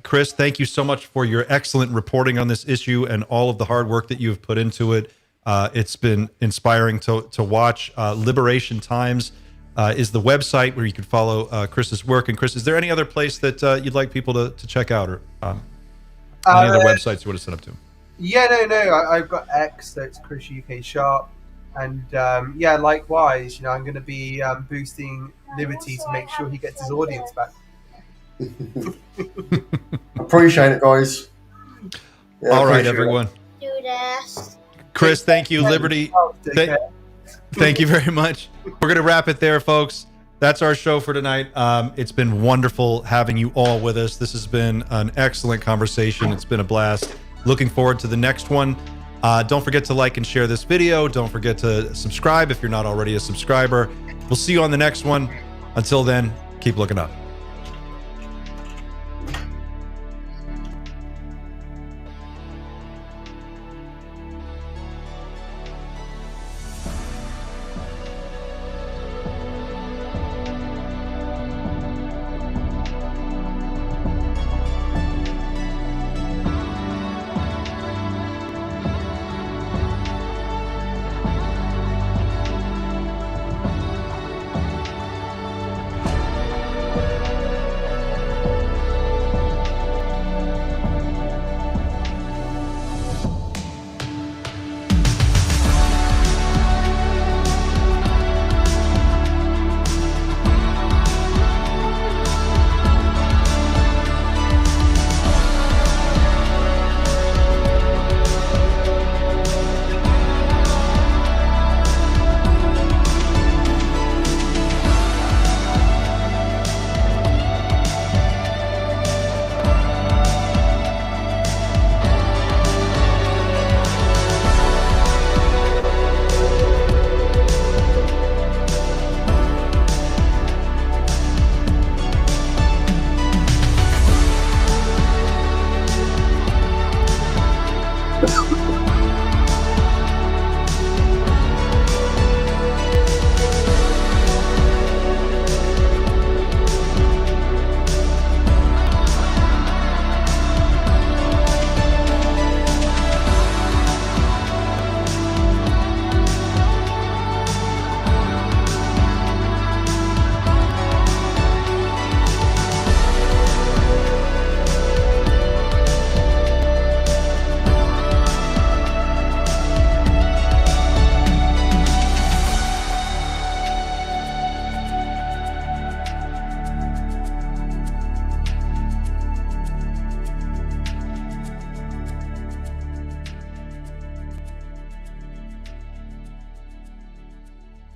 Chris, thank you so much for your excellent reporting on this issue and all of the hard work that you've put into it. It's been inspiring to watch. Liberation Times is the website where you can follow Chris's work. And Chris, is there any other place that you'd like people to check out, or any other websites you want to set up to? Yeah, no. I've got X, so it's Chris UK Sharp. And yeah, likewise, you know, I'm going to be boosting Liberty to make sure he gets his audience back. Appreciate it, guys. Yeah, all right, everyone. Do this. Chris, thank you. Liberty, thank you very much. We're going to wrap it there, folks. That's our show for tonight. It's been wonderful having you all with us. This has been an excellent conversation. It's been a blast. Looking forward to the next one. Don't forget to like and share this video. Don't forget to subscribe if you're not already a subscriber. We'll see you on the next one. Until then, keep looking up.